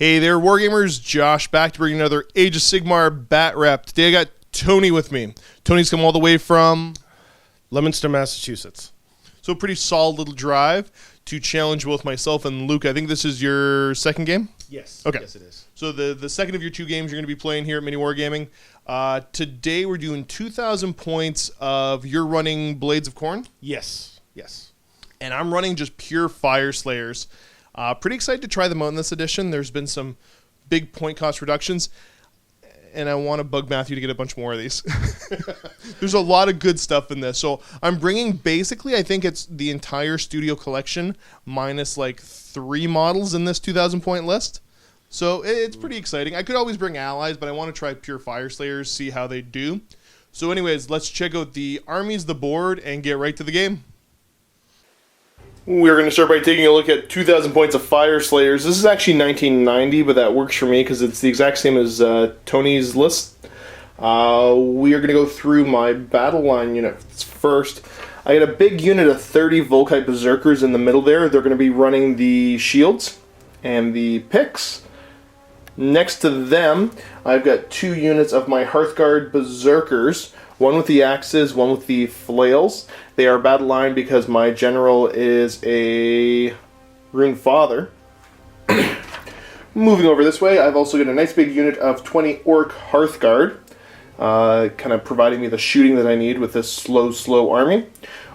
Hey there, Wargamers. Josh back to bring another Age of Sigmar Bat Rep. Today I got Tony with me. Tony's come all the way from Leominster, Massachusetts. So a pretty solid little drive to challenge both myself and Luke. I think this is your second game? Yes. Okay. Yes, it is. So the second of your two games you're going to be playing here at MiniWarGaming. Today we're doing 2,000 points of you're running Blades of Khorne. Yes. Yes. And I'm running just pure Fyreslayers. Pretty excited to try them out in this edition. There's been some big point cost reductions, and I want to bug Matthew to get a bunch more of these. There's a lot of good stuff in this. So I'm bringing basically, I think it's the entire studio collection minus like 3 models in this 2,000 point list. So it's pretty exciting. I could always bring allies, but I want to try pure Fyreslayers, see how they do. So anyways, let's check out the armies, the board, and get right to the game. We're going to start by taking a look at 2,000 points of Fyreslayers. This is actually 1990, but that works for me because it's the exact same as Tony's list. We are going to go through my battle line units first. I got a big unit of 30 Volkite Berserkers in the middle there. They're going to be running the shields and the picks. Next to them, I've got 2 units of my Hearthguard Berserkers. One with the axes, one with the flails. They are battle line because my general is a Rune Father. Moving over this way, I've also got a nice big unit of 20 Orc Hearthguard, kind of providing me the shooting that I need with this slow army.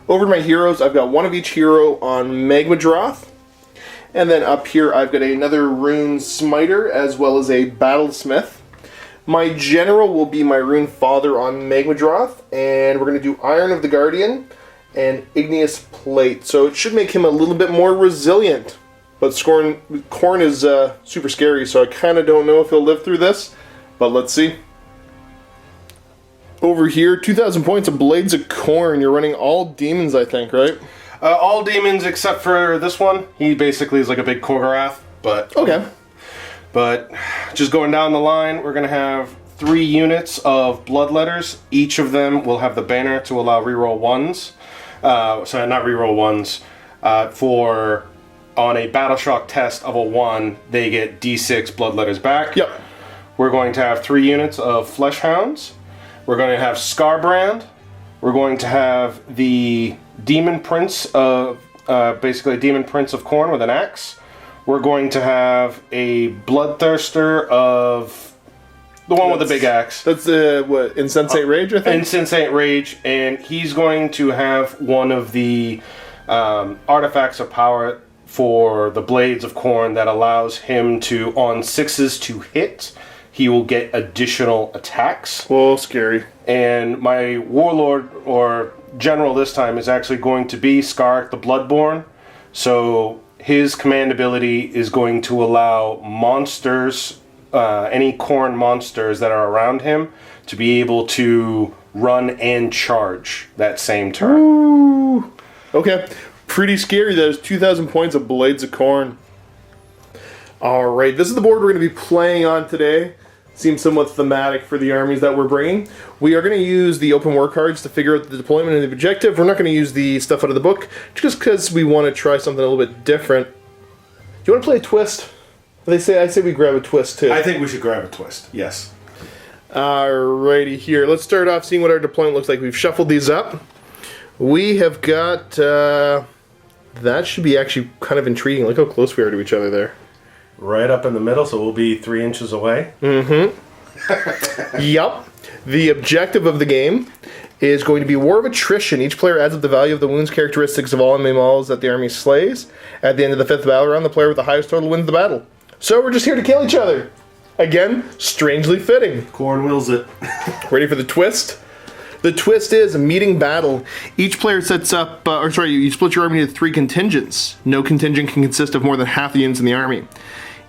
Over to my heroes, I've got one of each hero on Magmadroth. And then up here, I've got another Rune Smiter as well as a Battlesmith. My general will be my Rune Father on Magmadroth, and we're going to do Iron of the Guardian and Igneous Plate. So it should make him a little bit more resilient. But Khorne is super scary, so I kind of don't know if he'll live through this. But let's see. Over here, 2,000 points of Blades of Khorne. You're running all demons, I think, right? All demons except for this one. He basically is like a big Korgorath, but... Okay. But just going down the line, we're going to have 3 units of Bloodletters. Each of them will have the banner to allow reroll 1s. Sorry, not reroll 1s. On a Battle Shock test of a 1, they get D6 Bloodletters back. Yep. We're going to have 3 units of Fleshhounds. We're going to have Scarbrand. We're going to have the Demon Prince of... basically a Demon Prince of Khorne with an axe. We're going to have a Bloodthirster of the one with the big axe. That's what, Insensate Rage, I think? Insensate Rage, and he's going to have one of the artifacts of power for the Blades of Khorne that allows him to, on 6s to hit, he will get additional attacks. Whoa, scary. And my Warlord, or General this time, is actually going to be Skark the Bloodborne. So... his command ability is going to allow monsters, any Khorne monsters that are around him, to be able to run and charge that same turn. Ooh. Okay, pretty scary. There's 2,000 points of Blades of Khorne. Alright, this is the board we're going to be playing on today. Seems somewhat thematic for the armies that we're bringing. We are going to use the open war cards to figure out the deployment and the objective. We're not going to use the stuff out of the book, just because we want to try something a little bit different. Do you want to play a twist? I say we grab a twist too. I think we should grab a twist, yes. Alrighty, here. Let's start off seeing what our deployment looks like. We've shuffled these up. We have got... that should be actually kind of intriguing. Look how close we are to each other there. Right up in the middle, so we'll be 3 inches away. Mm-hmm. Yup. The objective of the game is going to be War of Attrition. Each player adds up the value of the wounds characteristics of all enemy models that the army slays. At the end of the 5th battle round, the player with the highest total wins the battle. So we're just here to kill each other. Again, strangely fitting. Khorne wills it. Ready for the twist? The twist is a meeting battle. Each player sets up, you split your army into 3 contingents. No contingent can consist of more than half the units in the army.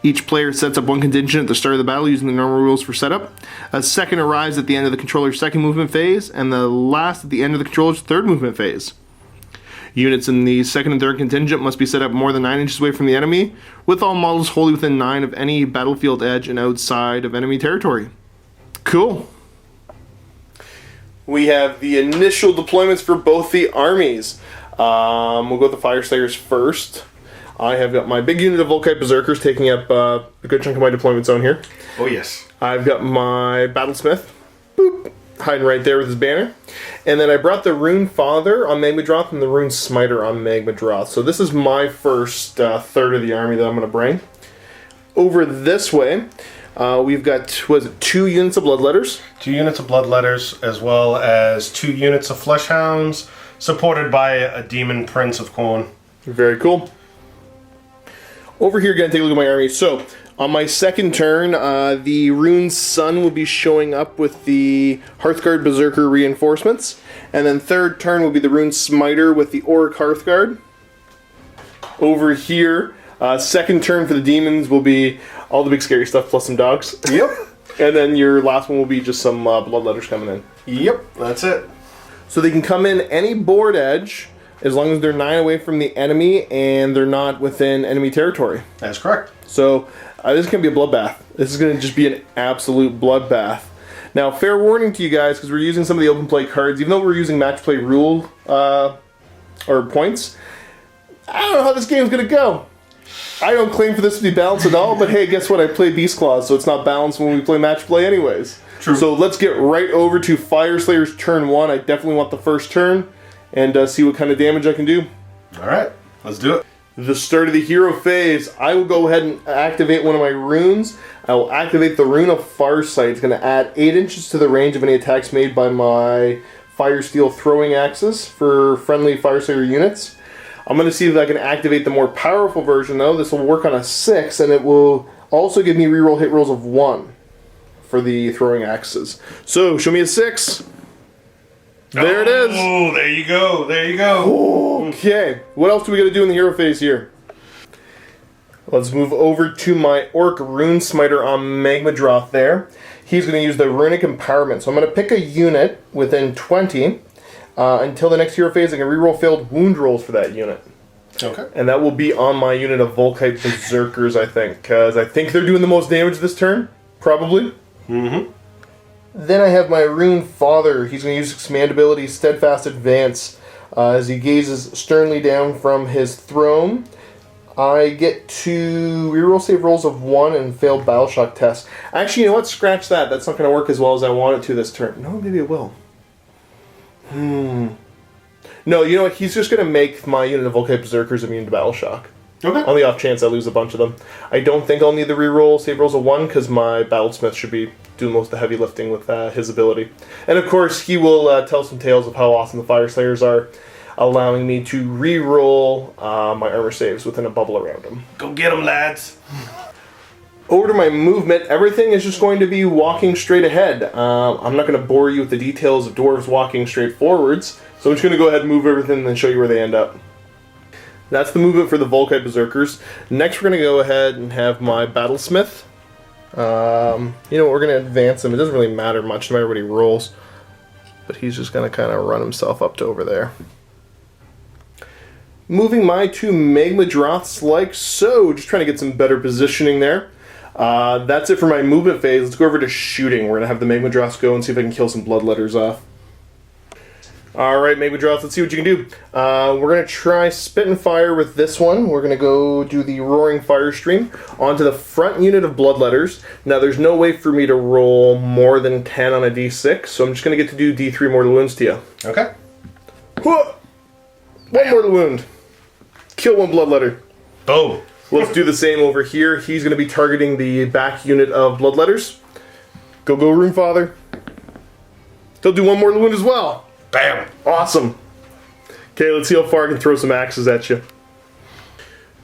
Each player sets up 1 contingent at the start of the battle using the normal rules for setup. A second arrives at the end of the controller's 2nd movement phase, and the last at the end of the controller's 3rd movement phase. Units in the 2nd and 3rd contingent must be set up more than 9 inches away from the enemy, with all models wholly within 9 of any battlefield edge and outside of enemy territory. Cool. We have the initial deployments for both the armies. We'll go with the Fyreslayers first. I have got my big unit of Volkite Berserkers taking up a good chunk of my deployment zone here. Oh, yes. I've got my Battlesmith, boop, hiding right there with his banner. And then I brought the Rune Father on Magmadroth and the Rune Smiter on Magmadroth. So this is my first third of the army that I'm going to bring. Over this way, we've got, 2 units of Bloodletters. 2 units of Bloodletters, as well as 2 units of Fleshhounds, supported by a Demon Prince of Khorne. Very cool. Over here, going to take a look at my army. So, on my second turn, the Rune Sun will be showing up with the Hearthguard Berserker reinforcements. And then third turn will be the Rune Smiter with the Orc Hearthguard. Over here, second turn for the demons will be all the big scary stuff plus some dogs. Yep. And then your last one will be just some Bloodletters coming in. Yep, that's it. So they can come in any board edge as long as they're 9 away from the enemy and they're not within enemy territory. That's correct. So this is going to be a bloodbath. This is going to just be an absolute bloodbath. Now, fair warning to you guys, because we're using some of the open play cards, even though we're using match play rule or points, I don't know how this game's going to go. I don't claim for this to be balanced at all, but hey, guess what? I play Beast Claws, so it's not balanced when we play match play anyways. True. So let's get right over to Fyreslayers turn 1. I definitely want the first turn and see what kind of damage I can do. Alright, let's do it. The start of the hero phase, I will go ahead and activate one of my runes. I will activate the Rune of Farsight. It's going to add 8 inches to the range of any attacks made by my Fire Steel throwing axes for friendly Fyreslayer units. I'm going to see if I can activate the more powerful version though. This will work on a 6 and it will also give me reroll hit rolls of 1 for the throwing axes. So, show me a 6. There it is. Oh, there you go. There you go. Okay. What else do we got to do in the hero phase here? Let's move over to my Orc Rune Smiter on Magmadroth there. He's going to use the Runic Empowerment. So I'm going to pick a unit within 20. Until the next hero phase, I can reroll failed wound rolls for that unit. Okay. And that will be on my unit of Volkite Berserkers, I think. Because I think they're doing the most damage this turn. Probably. Mm-hmm. Then I have my Rune Father. He's going to use his command ability, Steadfast Advance, as he gazes sternly down from his throne. I get to reroll save rolls of 1 and failed battle shock tests. Actually, you know what? Scratch that. That's not going to work as well as I want it to this turn. No, maybe it will. No, you know what? He's just going to make my unit of Volkite Berserkers immune to battle shock. Okay. On the off chance I lose a bunch of them. I don't think I'll need the reroll save rolls of 1 because my Battlesmith should be doing most of the heavy lifting with his ability. And of course, he will tell some tales of how awesome the Fyreslayers are, allowing me to reroll my armor saves within a bubble around him. Go get them, lads. Over to my movement, everything is just going to be walking straight ahead. I'm not going to bore you with the details of dwarves walking straight forwards, so I'm just going to go ahead and move everything and then show you where they end up. That's the movement for the Volkite Berserkers. Next we're going to go ahead and have my Battlesmith. You know, we're going to advance him. It doesn't really matter much no matter what he rolls, but he's just going to kind of run himself up to over there. Moving my 2 Magmadroths like so, just trying to get some better positioning there. That's it for my movement phase. Let's go over to shooting. We're going to have the Magmadroths go and see if I can kill some Bloodletters off. Alright, Magmadroths, let's see what you can do. We're going to try Spit and Fire with this one. We're going to go do the Roaring Fire Stream onto the front unit of Bloodletters. Now, there's no way for me to roll more than 10 on a d6, so I'm just going to get to do d3 mortal wounds to you. Okay. Whoa! 1 mortal wound. Kill 1 Bloodletter. Boom. Let's do the same over here. He's going to be targeting the back unit of Bloodletters. Go, Rune Father. He'll do 1 mortal wound as well. Bam. Awesome. Okay, let's see how far I can throw some axes at you.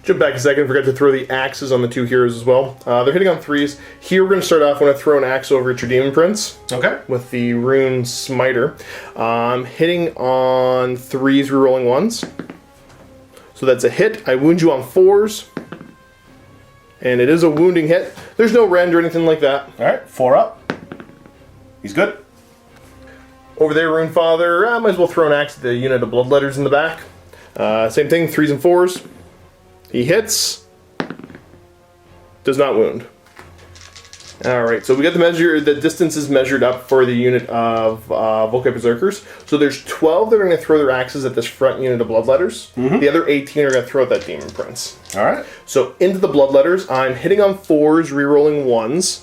Jump back a second. Forgot to throw the axes on the 2 heroes as well. They're hitting on 3s. Here we're going to start off. I'm going to throw an axe over at your Demon Prince. Okay. With the Rune Smiter. Hitting on 3s, rerolling 1s. So that's a hit. I wound you on 4s. And it is a wounding hit. There's no rend or anything like that. Alright, 4 up. He's good. Over there, Rune Father, I might as well throw an axe at the unit of Bloodletters in the back. Same thing, 3s and 4s. He hits. Does not wound. Alright, so we got the distance is measured up for the unit of Volkite Berserkers. So there's 12 that are going to throw their axes at this front unit of Bloodletters. The other 18 are going to throw at that Demon Prince. Alright. So into the Bloodletters, I'm hitting on 4s, re-rolling 1s.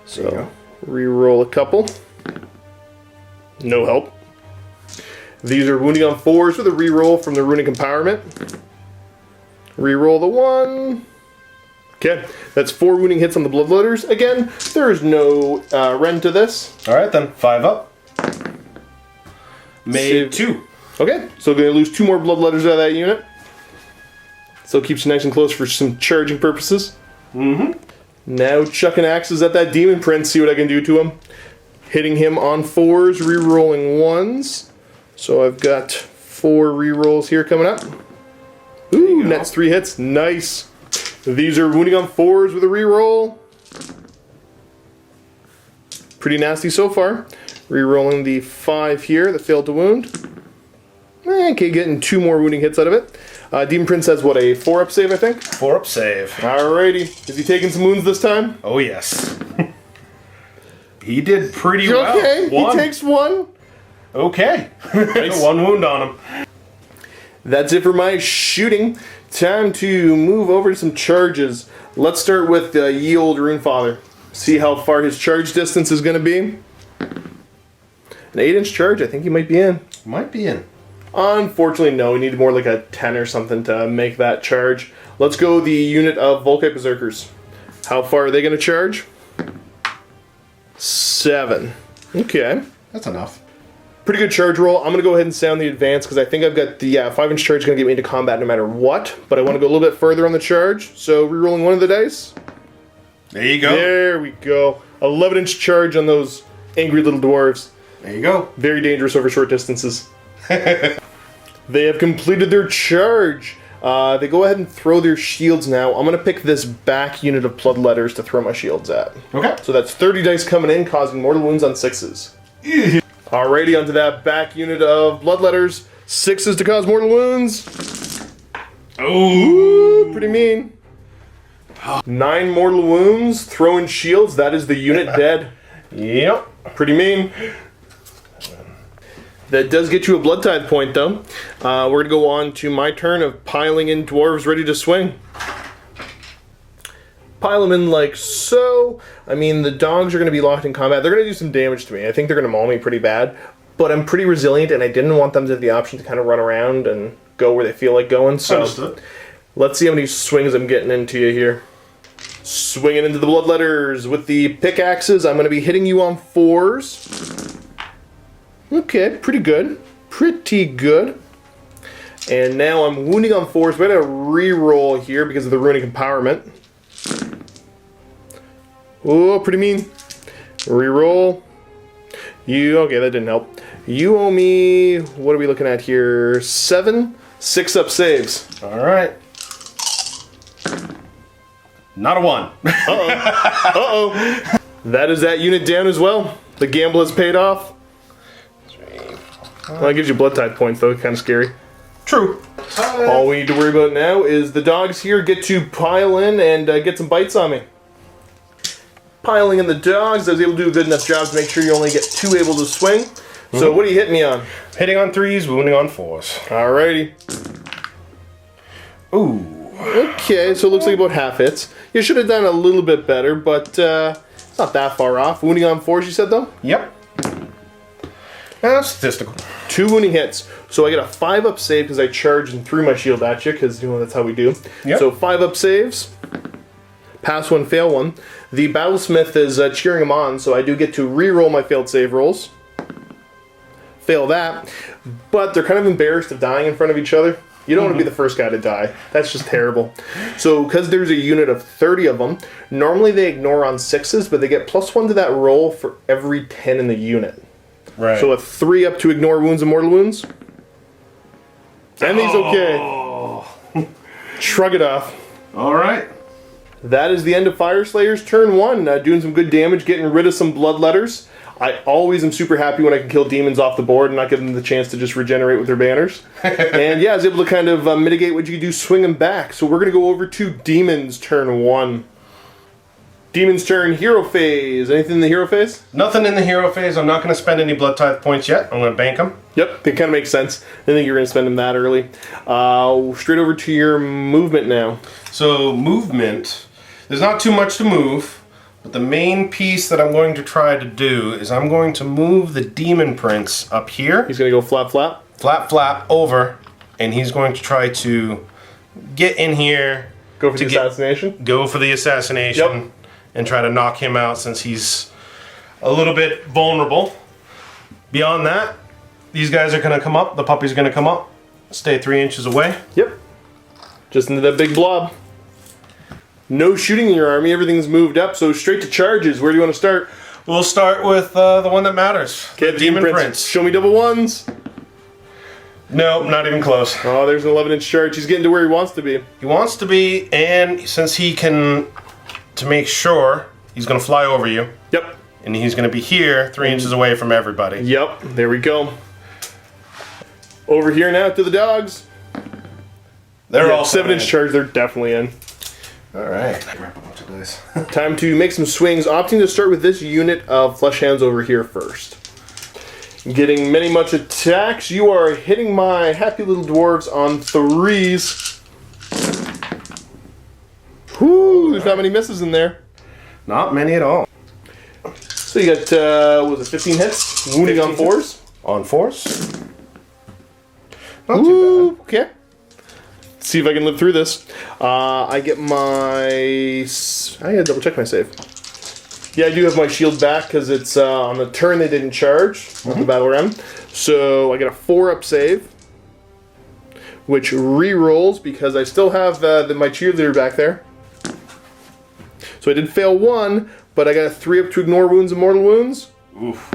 So, re-roll a couple. No help. These are wounding on 4s with a re-roll from the Runic Empowerment. Re-roll the 1. Okay, that's 4 wounding hits on the Bloodletters. Again, there is no rend to this. Alright then, 5 up. Made Save. 2. Okay, so going to lose 2 more Bloodletters out of that unit. Still keeps you nice and close for some charging purposes. Now chucking axes at that Demon Prince, see what I can do to him. Hitting him on 4s, re-rolling 1s. So I've got 4 re-rolls here coming up. Ooh, that's 3 hits. Nice. These are wounding on 4s with a re-roll. Pretty nasty so far. Re-rolling the 5 here that failed to wound. Okay, getting 2 more wounding hits out of it. Demon Prince has, what, a 4-up save, I think? 4-up save. Alrighty. Is he taking some wounds this time? Oh, yes. He did pretty well. Okay, he takes 1. Okay. Nice. 1 wound on him. That's it for my shooting. Time to move over to some charges. Let's start with Ye Old Runefather. See how far his charge distance is going to be. An 8-inch charge, I think he might be in. Might be in. Unfortunately, no. We need more like a 10 or something to make that charge. Let's go the unit of Volkite Berserkers. How far are they going to charge? 7. Okay. That's enough. Pretty good charge roll. I'm going to go ahead and sound the advance because I think I've got the 5-inch charge going to get me into combat no matter what. But I want to go a little bit further on the charge. So re-rolling 1 of the dice. There you go. There we go. 11-inch charge on those angry little dwarves. There you go. Very dangerous over short distances. They have completed their charge. They go ahead and throw their shields now. I'm going to pick this back unit of Bloodletters to throw my shields at. Okay. So that's 30 dice coming in, causing mortal wounds on 6s. Alrighty, onto that back unit of Bloodletters. 6s to cause mortal wounds. Oh, pretty mean. 9 mortal wounds, throwing shields. That is the unit dead. Yep. Pretty mean. That does get you a blood tithe point, though. We're going to go on to my turn of piling in dwarves ready to swing. Pile them in like so. I mean, the dogs are going to be locked in combat. They're going to do some damage to me. I think they're going to maul me pretty bad. But I'm pretty resilient, and I didn't want them to have the option to kind of run around and go where they feel like going. So understood. Let's see how many swings I'm getting into you here. Swinging into the Bloodletters with the pickaxes. I'm going to be hitting you on 4s. Okay, pretty good. Pretty good. And now I'm wounding on 4s. We're going to re-roll here because of the Runic Empowerment. Oh, pretty mean. Re-roll. Okay, that didn't help. You owe me, what are we looking at here? 7 6-up saves. Alright. Not a 1. Uh-oh. That is that unit down as well. The gamble has paid off. Well, that gives you blood type points, though. Kind of scary. True. All we need to worry about now is the dogs here get to pile in and get some bites on me. Piling in the dogs, I was able to do a good enough job to make sure you only get 2 able to swing. So what are you hitting me on? Hitting on 3s, wounding on 4s. Alrighty. Ooh. Okay, so it looks like about half hits. You should have done a little bit better, but it's not that far off. Wounding on 4s, you said, though? Yep. Statistical. 2 wounding hits. So I get a 5-up save because I charged and threw my shield at you, because that's how we do. Yep. So 5-up saves. Pass 1, fail 1. The Battlesmith is cheering him on, so I do get to re-roll my failed save rolls. Fail that. But they're kind of embarrassed of dying in front of each other. You don't want to be the first guy to die. That's just terrible. So, because there's a unit of 30 of them, normally they ignore on 6s, but they get +1 to that roll for every 10 in the unit. Right. So a 3 up to ignore wounds and mortal wounds. And he's okay. Shrug it off. Alright. That is the end of Fyreslayers turn 1. Doing some good damage, getting rid of some Bloodletters. I always am super happy when I can kill demons off the board and not give them the chance to just regenerate with their banners. And yeah, I was able to kind of mitigate what you could do swinging back. So we're going to go over to Demons turn 1. Demon's turn, hero phase. Anything in the hero phase? Nothing in the hero phase. I'm not going to spend any blood tithe points yet. I'm going to bank them. Yep, it kind of makes sense. I think you're going to spend them that early. Straight over to your movement now. So movement, there's not too much to move, but the main piece that I'm going to try to do is I'm going to move the Demon Prince up here. He's going to go flap, flap. Flap, flap, over, and he's going to try to get in here. Go for the assassination? Go for the assassination. Yep. And try to knock him out since he's a little bit vulnerable. Beyond that, these guys are going to come up. The puppy's going to come up. Stay 3 inches away. Yep. Just into that big blob. No shooting in your army. Everything's moved up, so straight to charges. Where do you want to start? We'll start with the one that matters. Okay, the Demon Prince. Show me double ones. No, not even close. Oh, there's an 11-inch charge. He's getting to where he wants to be. He wants to be, and since he can... To make sure, he's going to fly over you. Yep. And he's going to be here 3 inches away from everybody. Yep, there we go. Over here now to the dogs. They're all 7-inch charge, they're definitely in. Alright. Grab a bunch of dice. Time to make some swings. Opting to start with this unit of flesh hounds over here first. Getting many much attacks. You are hitting my happy little dwarves on 3s. Whoo, there's not many misses in there. Not many at all. So you got, was it 15 hits? Wounding 15 on 4s? On 4s. Not Ooh, too bad. Okay. Let's see if I can live through this. I get my... I gotta double check my save. Yeah, I do have my shield back because it's on the turn they didn't charge on the battle round. So I get a 4-up save, which re-rolls because I still have my cheerleader back there. So I did fail 1, but I got a 3-up to ignore wounds and mortal wounds. Oof.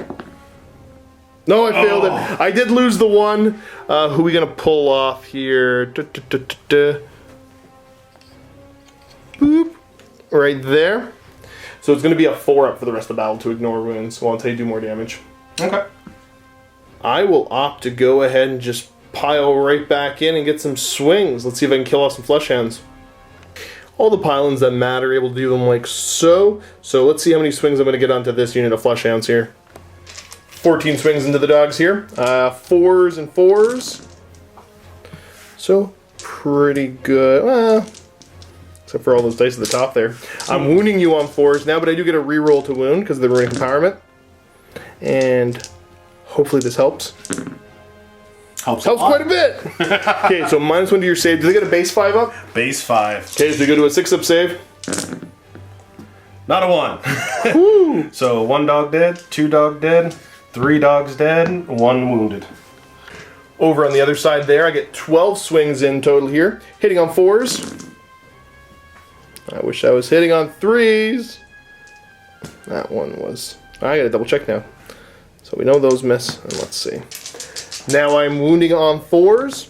No, I failed it. I did lose the 1. Who are we going to pull off here? Boop. Right there. So it's going to be a 4-up for the rest of the battle to ignore wounds while until you do more damage. Okay. I will opt to go ahead and just pile right back in and get some swings. Let's see if I can kill off some flesh hounds. All the pylons that matter, able to do them like so. So let's see how many swings I'm going to get onto this unit of flesh hounds here. 14 swings into the dogs here. 4s and 4s. So pretty good. Well, except for all those dice at the top there. I'm wounding you on 4s now, but I do get a reroll to wound because of the ruining empowerment. And hopefully this helps. Helps quite a bit. Okay, so -1 to your save. Do they get a base 5 up? Base 5. Okay, so we go to a 6-up save. Not a 1. So 1 dog dead, 2 dog dead, 3 dogs dead, 1 wounded. Over on the other side there, I get 12 swings in total here. Hitting on 4s. I wish I was hitting on 3s. That one was... I gotta double check now. So we know those miss, and let's see. Now I'm wounding on 4s.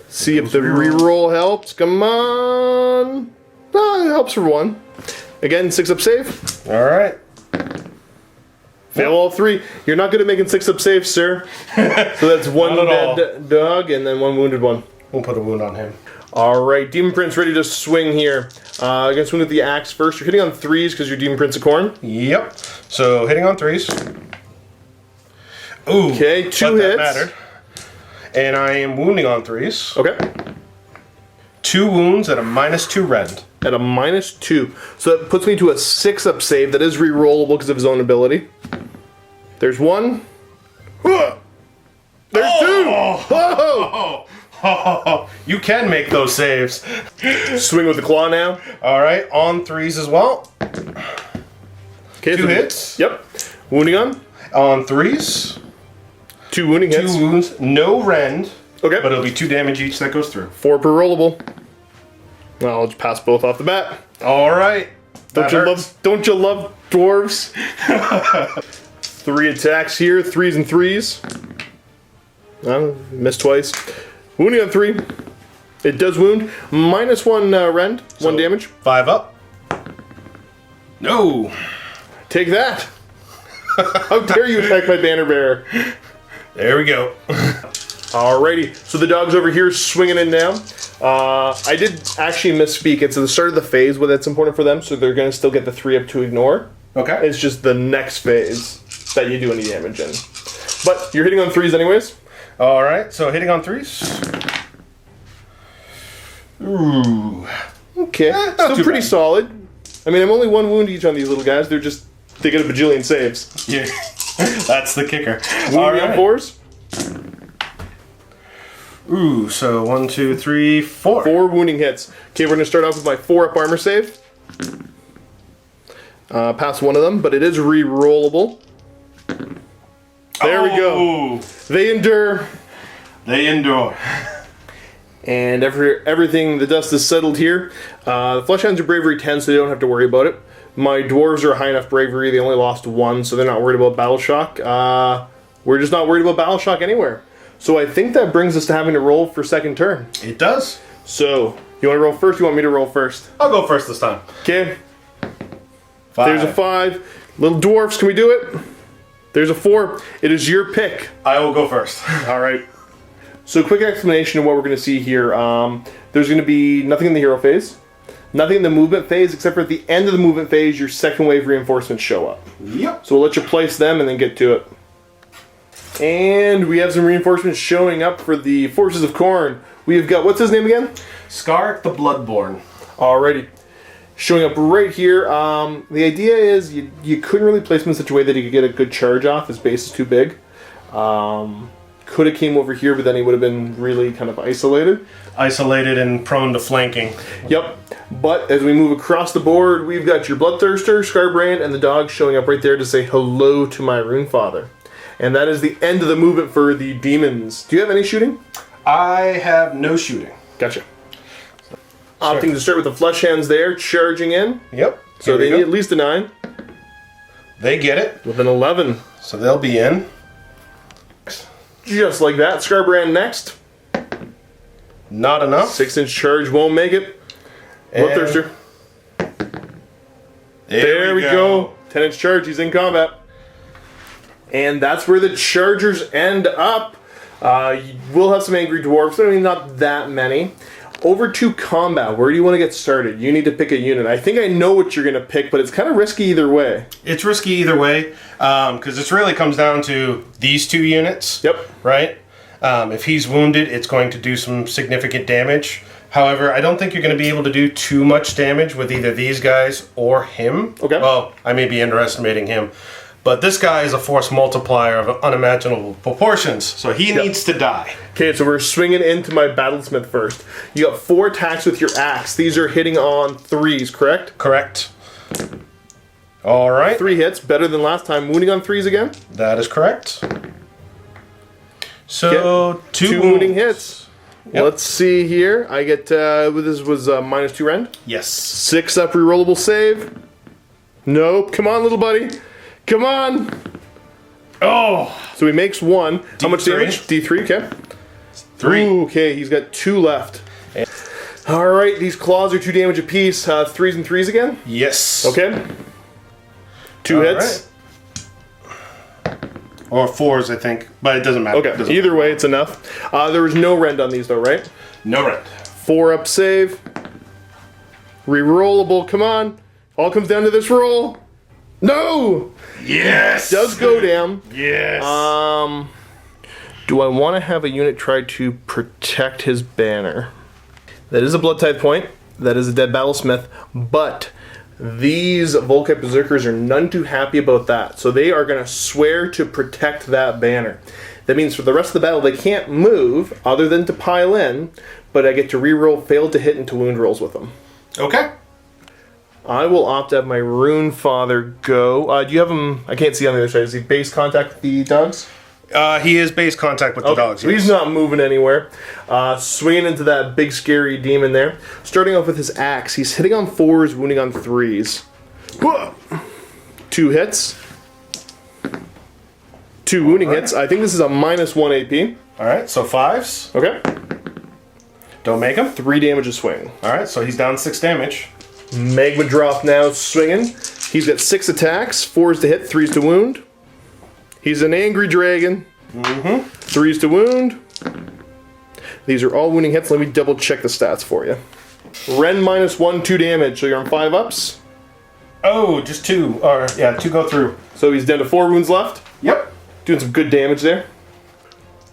See if the reroll helps. Come on. Ah, it helps for 1. Again, 6-up save. Alright. Fail all 3. You're not good at making 6-up saves, sir. So that's 1 dead dog and then 1 wounded one. We'll put a wound on him. Alright, Demon Prince ready to swing here. I'm going to swing with the axe first. You're hitting on 3s because you're Demon Prince of Khorne. Yep. So hitting on 3s. Ooh. Okay, 2 hits. That mattered. And I am wounding on 3s. Okay. 2 wounds at a -2 rend. At a -2. So that puts me to a 6-up save that is re-rollable because of his own ability. There's 1. There's 2. Oh, you can make those saves. Swing with the claw now. Alright, on 3s as well. Okay, 2 hits. Yep. Wounding on. On 3s. 2 wounding hits. 2 wounds. No rend. Okay. But it'll be 2 damage each that goes through. 4 per rollable. I'll just pass both off the bat. Alright. Don't you love dwarves? 3 attacks here, 3s and 3s. Missed twice. Wounding on 3. It does wound. -1 rend, So, 1 damage. 5 up. No. Take that. How dare you attack my banner bearer? There we go. Alrighty, so the dog's over here swinging in now. I did actually misspeak. It's at the start of the phase where that's important for them, so they're going to still get the 3 up to ignore. Okay. It's just the next phase that you do any damage in. But you're hitting on 3s anyways. All right, so hitting on 3s. Ooh. Okay, still pretty solid. I mean, I'm only 1 wound each on these little guys. They get a bajillion saves. Yeah, that's the kicker. All right. On 4s. Ooh, so 1, 2, 3, 4. 4 wounding hits. Okay, we're going to start off with my 4-up armor save. Pass one of them, but it is re-rollable. There we go. They endure. They endure. And everything, the dust is settled here. The Fleshhounds are bravery 10, so they don't have to worry about it. My dwarves are high enough bravery. They only lost 1, so they're not worried about battle shock. We're just not worried about battle shock anywhere. So I think that brings us to having to roll for second turn. It does. So, you want to roll first? You want me to roll first? I'll go first this time. Okay. 5. There's a 5. Little dwarfs, can we do it? There's a 4. It is your pick. I will go first. All right. So, quick explanation of what we're going to see here. There's going to be nothing in the hero phase, nothing in the movement phase, except for at the end of the movement phase, your second wave reinforcements show up. Yep. So, we'll let you place them and then get to it. And we have some reinforcements showing up for the Forces of Khorne. We've got, what's his name again? Skark the Bloodborne. Alrighty. Showing up right here. The idea is you couldn't really place him in such a way that he could get a good charge off. His base is too big. Could have came over here, but then he would have been really kind of isolated. Isolated and prone to flanking. Yep. But as we move across the board, we've got your Bloodthirster, Scarbrand, and the dog showing up right there to say hello to my Runefather. And that is the end of the movement for the demons. Do you have any shooting? I have no shooting. Gotcha. Opting to start with the flesh hands there, charging in. Yep. So they need at least a 9. They get it. With an 11. So they'll be in. Just like that. Scarbrand next. Not enough. 6-inch charge won't make it. Bloodthirster. There we go. 10-inch charge. He's in combat. And that's where the chargers end up. We'll have some angry dwarves. I mean, not that many. Over to combat. Where do you want to get started? You need to pick a unit. I think I know what you're going to pick, but it's kind of risky either way. It's risky either way, because this really comes down to these 2 units. Yep. Right? If he's wounded, it's going to do some significant damage. However, I don't think you're going to be able to do too much damage with either these guys or him. Okay. Well, I may be underestimating him. But this guy is a force multiplier of unimaginable proportions, so he needs to die. Okay, so we're swinging into my Battlesmith first. You got 4 attacks with your axe. These are hitting on 3s, correct? Correct. All right. 3 hits, better than last time. Wounding on 3s again? That is correct. So, 2 wounding hits. Yep. Let's see here. I get, this was -2 rend? Yes. 6 up rerollable save. Nope. Come on, little buddy. Come on! Oh! So he makes 1. How much damage? D3, okay. 3. Ooh, okay, he's got 2 left. Alright, these claws are 2 damage apiece. 3s and 3s again? Yes. Okay. 2 hits. Right. Or 4s, I think. But it doesn't matter. Okay, either way, it's enough. There was no rend on these though, right? No rend. 4 up save. Rerollable, come on. All comes down to this roll. No! Yes! Does go down. Yes! Do I want to have a unit try to protect his banner? That is a blood type point. That is a dead battlesmith. But these Volkite Berserkers are none too happy about that. So they are going to swear to protect that banner. That means for the rest of the battle they can't move other than to pile in, but I get to reroll failed to hit and to wound rolls with them. Okay. I will opt to have my Runefather go. Do you have him? I can't see on the other side. Is he base contact with the dogs? He is base contact with the dogs. So he's not moving anywhere. Swinging into that big scary demon there. Starting off with his axe. He's hitting on 4s, wounding on 3s. 2 hits. 2 wounding hits. I think this is a -1 AP. Alright, so 5s. Okay. Don't make him. 3 damage a swing. Alright, so he's down 6 damage. Magma Drop now swinging. He's got 6 attacks, 4s to hit, 3s to wound. He's an angry dragon. 3s to wound. These are all wounding hits. Let me double check the stats for you. Ren -1, 2 damage. So you're on 5 ups. Oh, just 2. Or, yeah, 2 go through. So he's down to 4 wounds left. Yep. Doing some good damage there.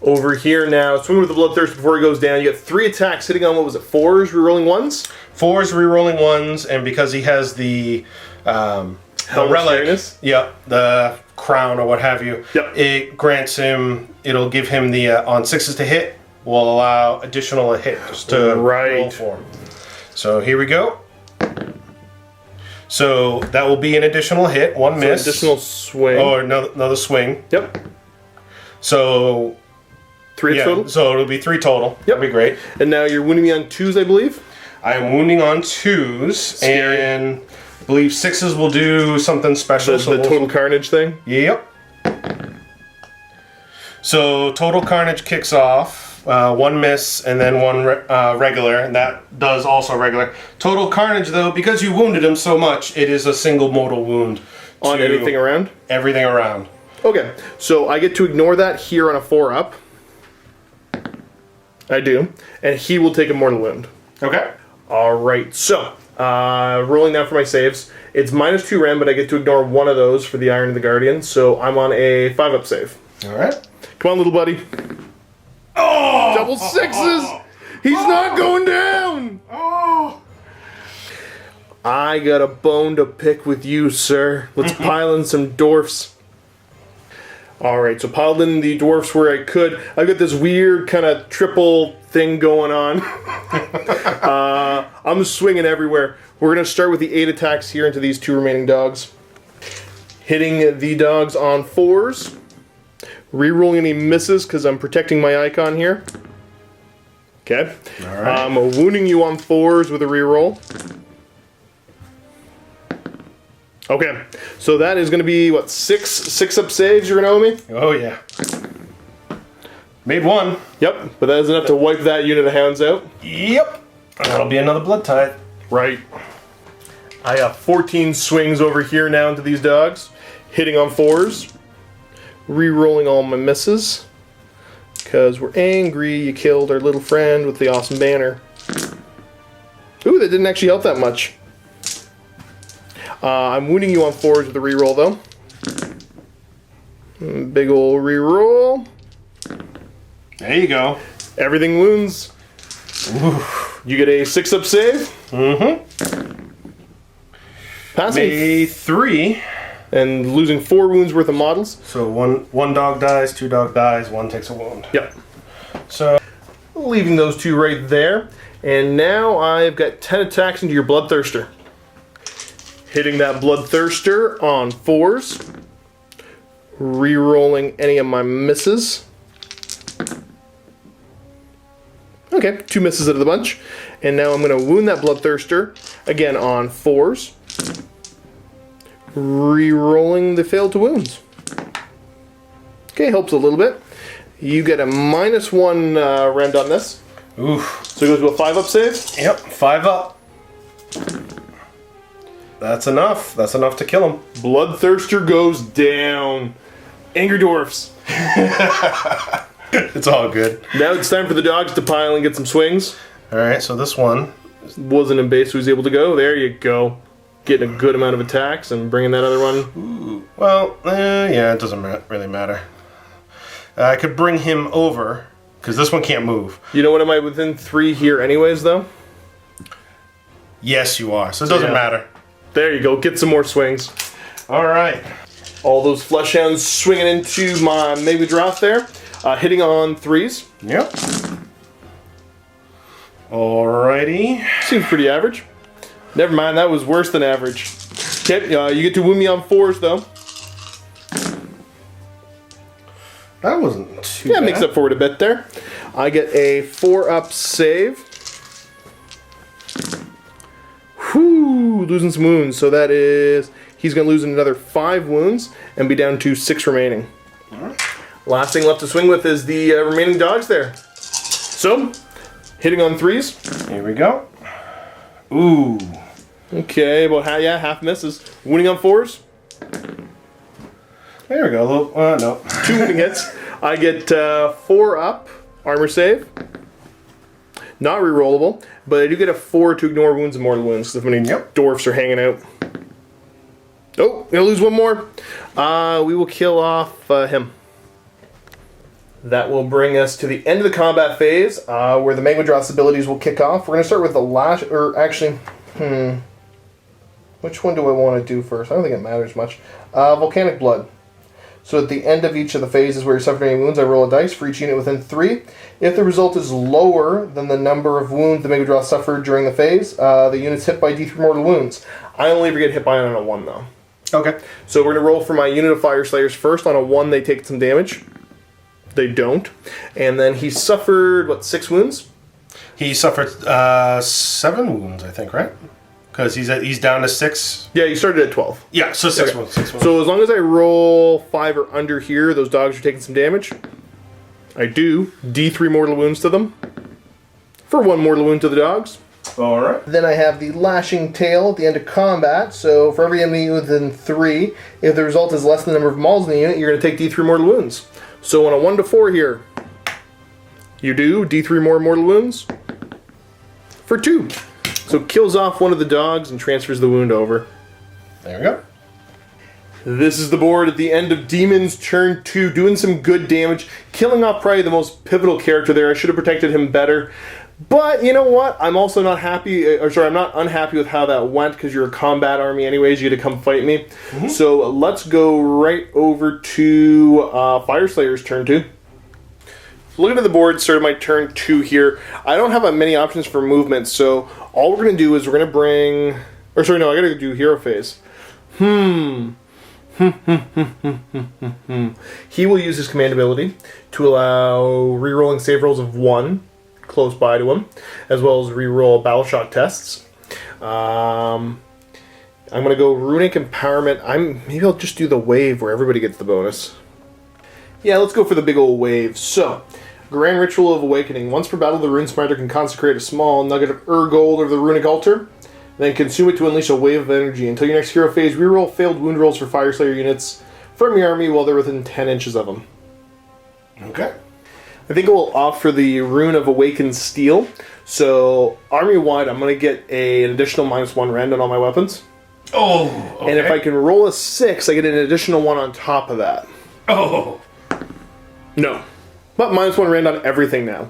Over here now, swing with the Bloodthirst before he goes down. You get 3 attacks hitting on, what was it, 4s, rerolling 1s? 4s, rerolling 1s, and because he has the relic, yep, the crown or what have you, yep, it grants him, it'll give him the, on 6s to hit, will allow additional hits to roll for him. So here we go. So that will be an additional hit, 1 miss. Additional swing. Or another swing. Yep. So 3 total? So it'll be 3 total. Yep. That'd be great. And now you're wounding me on 2s, I believe? I am wounding on 2s. Scary. And I believe 6s will do something special. The total carnage thing? Yep. So total carnage kicks off. 1 miss and then 1 regular, and that does also regular. Total carnage, though, because you wounded him so much, it is a single mortal wound. On anything around? Everything around. Okay, so I get to ignore that here on a 4-up. I do. And he will take a mortal wound. Okay. Alright, so, rolling now for my saves. It's -2 Ren, but I get to ignore 1 of those for the Iron of the Guardian, so I'm on a 5-up save. Alright. Come on, little buddy. Oh! Double 6s! He's not going down! Oh! I got a bone to pick with you, sir. Let's pile in some dwarfs. Alright, so piled in the dwarfs where I could. I've got this weird kind of triple thing going on. I'm swinging everywhere. We're going to start with the 8 attacks here into these 2 remaining dogs. Hitting the dogs on 4s. Rerolling any misses because I'm protecting my icon here. Okay. All right. I'm wounding you on 4s with a reroll. Okay. So that is going to be, what, 6-up saves you're going to owe me? Oh, yeah. Made 1. Yep. But that is enough to wipe that unit of hounds out. Yep. That'll be another blood tithe. Right. I got 14 swings over here now into these dogs. Hitting on 4s. Re-rolling all my misses. Because we're angry you killed our little friend with the awesome banner. Ooh, that didn't actually help that much. I'm wounding you on 4s with a re-roll, though. Big ol' re-roll. There you go. Everything wounds. Ooh. You get a 6-up save. Mm-hmm. Passing. Made 3. And losing 4 wounds worth of models. So one dog dies, 2 dog dies, 1 takes a wound. Yep. So leaving those 2 right there. And now I've got 10 attacks into your Bloodthirster. Hitting that Bloodthirster on 4s. Re-rolling any of my misses. Okay, 2 misses out of the bunch. And now I'm going to wound that Bloodthirster again on 4s. Re-rolling the failed to wounds. Okay, helps a little bit. You get a -1 rend on this. Oof. So it goes to a 5-up save? Yep, 5 up. That's enough. That's enough to kill him. Bloodthirster goes down. Angry dwarfs. It's all good. Now it's time for the dogs to pile and get some swings. Alright, so this one wasn't in base, so he's able to go. There you go. Getting a good amount of attacks and bringing that other one. Ooh. Well, yeah, it doesn't really matter. I could bring him over, because this one can't move. You know what, am I within 3 here anyways, though? Yes, you are, so it doesn't matter. There you go, get some more swings. Alright. All those flesh hounds swinging into my Maywedrath there. Hitting on 3s. Yep. Alrighty. Seems pretty average. Never mind, that was worse than average. Okay, you get to wound me on 4s, though. That wasn't too Yeah, bad. makes up for it a bit there. I get a 4-up save. Whew, losing some wounds. So that is, he's going to lose another 5 wounds and be down to 6 remaining. Alright. Last thing left to swing with is the remaining dogs there. So, hitting on 3s. Here we go. Ooh. Okay, about half misses. Wounding on 4s. There we go. No. 2 wounding hits. I get 4 up armor save. Not rerollable, but I do get a 4 to ignore wounds and mortal wounds if many dwarfs are hanging out. Oh, gonna lose one more. We will kill off him. That will bring us to the end of the combat phase, where the Magmadroth's abilities will kick off. We're gonna start with the lash, or actually, which one do I want to do first? I don't think it matters much. Volcanic Blood. So at the end of each of the phases where you're suffering any wounds, I roll a dice for each unit within 3. If the result is lower than the number of wounds the Magmadroth suffered during the phase, the unit's hit by D3 mortal wounds. I only ever get hit by it on a 1, though. Okay. So we're going to roll for my unit of Fyreslayers first. On a 1, they take some damage. They don't. And then he suffered, what, 6 wounds? He suffered 7 wounds, I think, right? Because he's down to 6. Yeah, you started at 12. Yeah, so 6 wounds. 6 wounds. So as long as I roll 5 or under here, those dogs are taking some damage. I do. D3 mortal wounds to them. For 1 mortal wound to the dogs. Alright. Then I have the Lashing Tail at the end of combat. So for every enemy within 3, if the result is less than the number of mauls in the unit, you're going to take D3 mortal wounds. So on a 1 to 4 here, you do D3 more mortal wounds for 2. So kills off one of the dogs and transfers the wound over. There we go. This is the board at the end of Demon's turn 2, doing some good damage, killing off probably the most pivotal character there. I should have protected him better. But you know what? I'm also not happy, I'm not unhappy with how that went, because you're a combat army anyways, you had to come fight me. So let's go right over to Fyreslayers turn 2. Looking at the board, started my turn 2 here. I don't have many options for movement, so all we're going to do is we're going to bring... I got to do hero phase. He will use his command ability to allow rerolling save rolls of 1 close by to him, as well as reroll battle shock tests. I'm going to go Runic Empowerment. Maybe I'll just do the wave where everybody gets the bonus. Yeah, let's go for the big old wave. So, Grand Ritual of Awakening. Once per battle, the Rune Smiter can consecrate a small nugget of gold over the Runic Altar, then consume it to unleash a wave of energy. Until your next hero phase, reroll failed wound rolls for Fyreslayer units from your army while they're within 10 inches of them. Okay. I think we'll opt for the Rune of Awakened Steel. So, army-wide, I'm going to get an additional -1 rend on all my weapons. Oh, okay. And if I can roll a 6, I get an additional 1 on top of that. Oh. No. But -1 rend on everything now.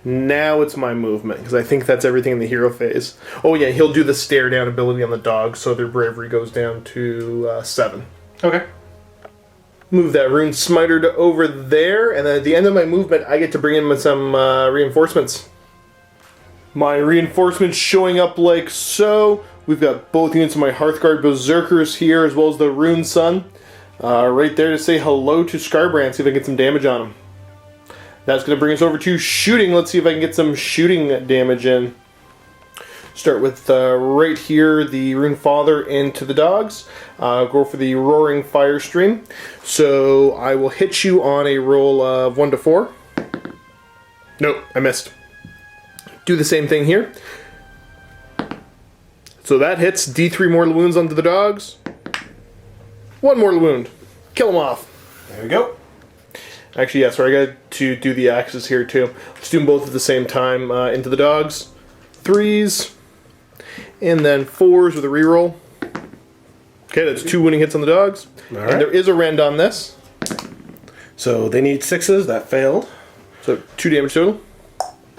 Now it's my movement, because I think that's everything in the hero phase. Oh yeah, he'll do the stare down ability on the dogs, so their bravery goes down to 7. Okay. Move that Rune Smiter to over there, and then at the end of my movement, I get to bring in some reinforcements. My reinforcements showing up like so. We've got both units of my Hearthguard Berserkers here, as well as the Rune Sun. Right there to say hello to Scarbrand, see if I can get some damage on him. That's going to bring us over to shooting. Let's see if I can get some shooting damage in. Start with right here, the Rune Father into the dogs. Go for the Roaring Fire Stream. So I will hit you on a roll of 1 to 4. Nope, I missed. Do the same thing here. So that hits. D3 mortal wounds onto the dogs. 1 mortal wound. Kill them off. There we go. Actually, yeah, sorry, I got to do the axes here too. Let's do them both at the same time. Into the dogs. 3s. And then 4s with a reroll. Okay, that's 2 winning hits on the dogs. All and there is a rend on this. So they need 6s. That failed. So 2 damage total.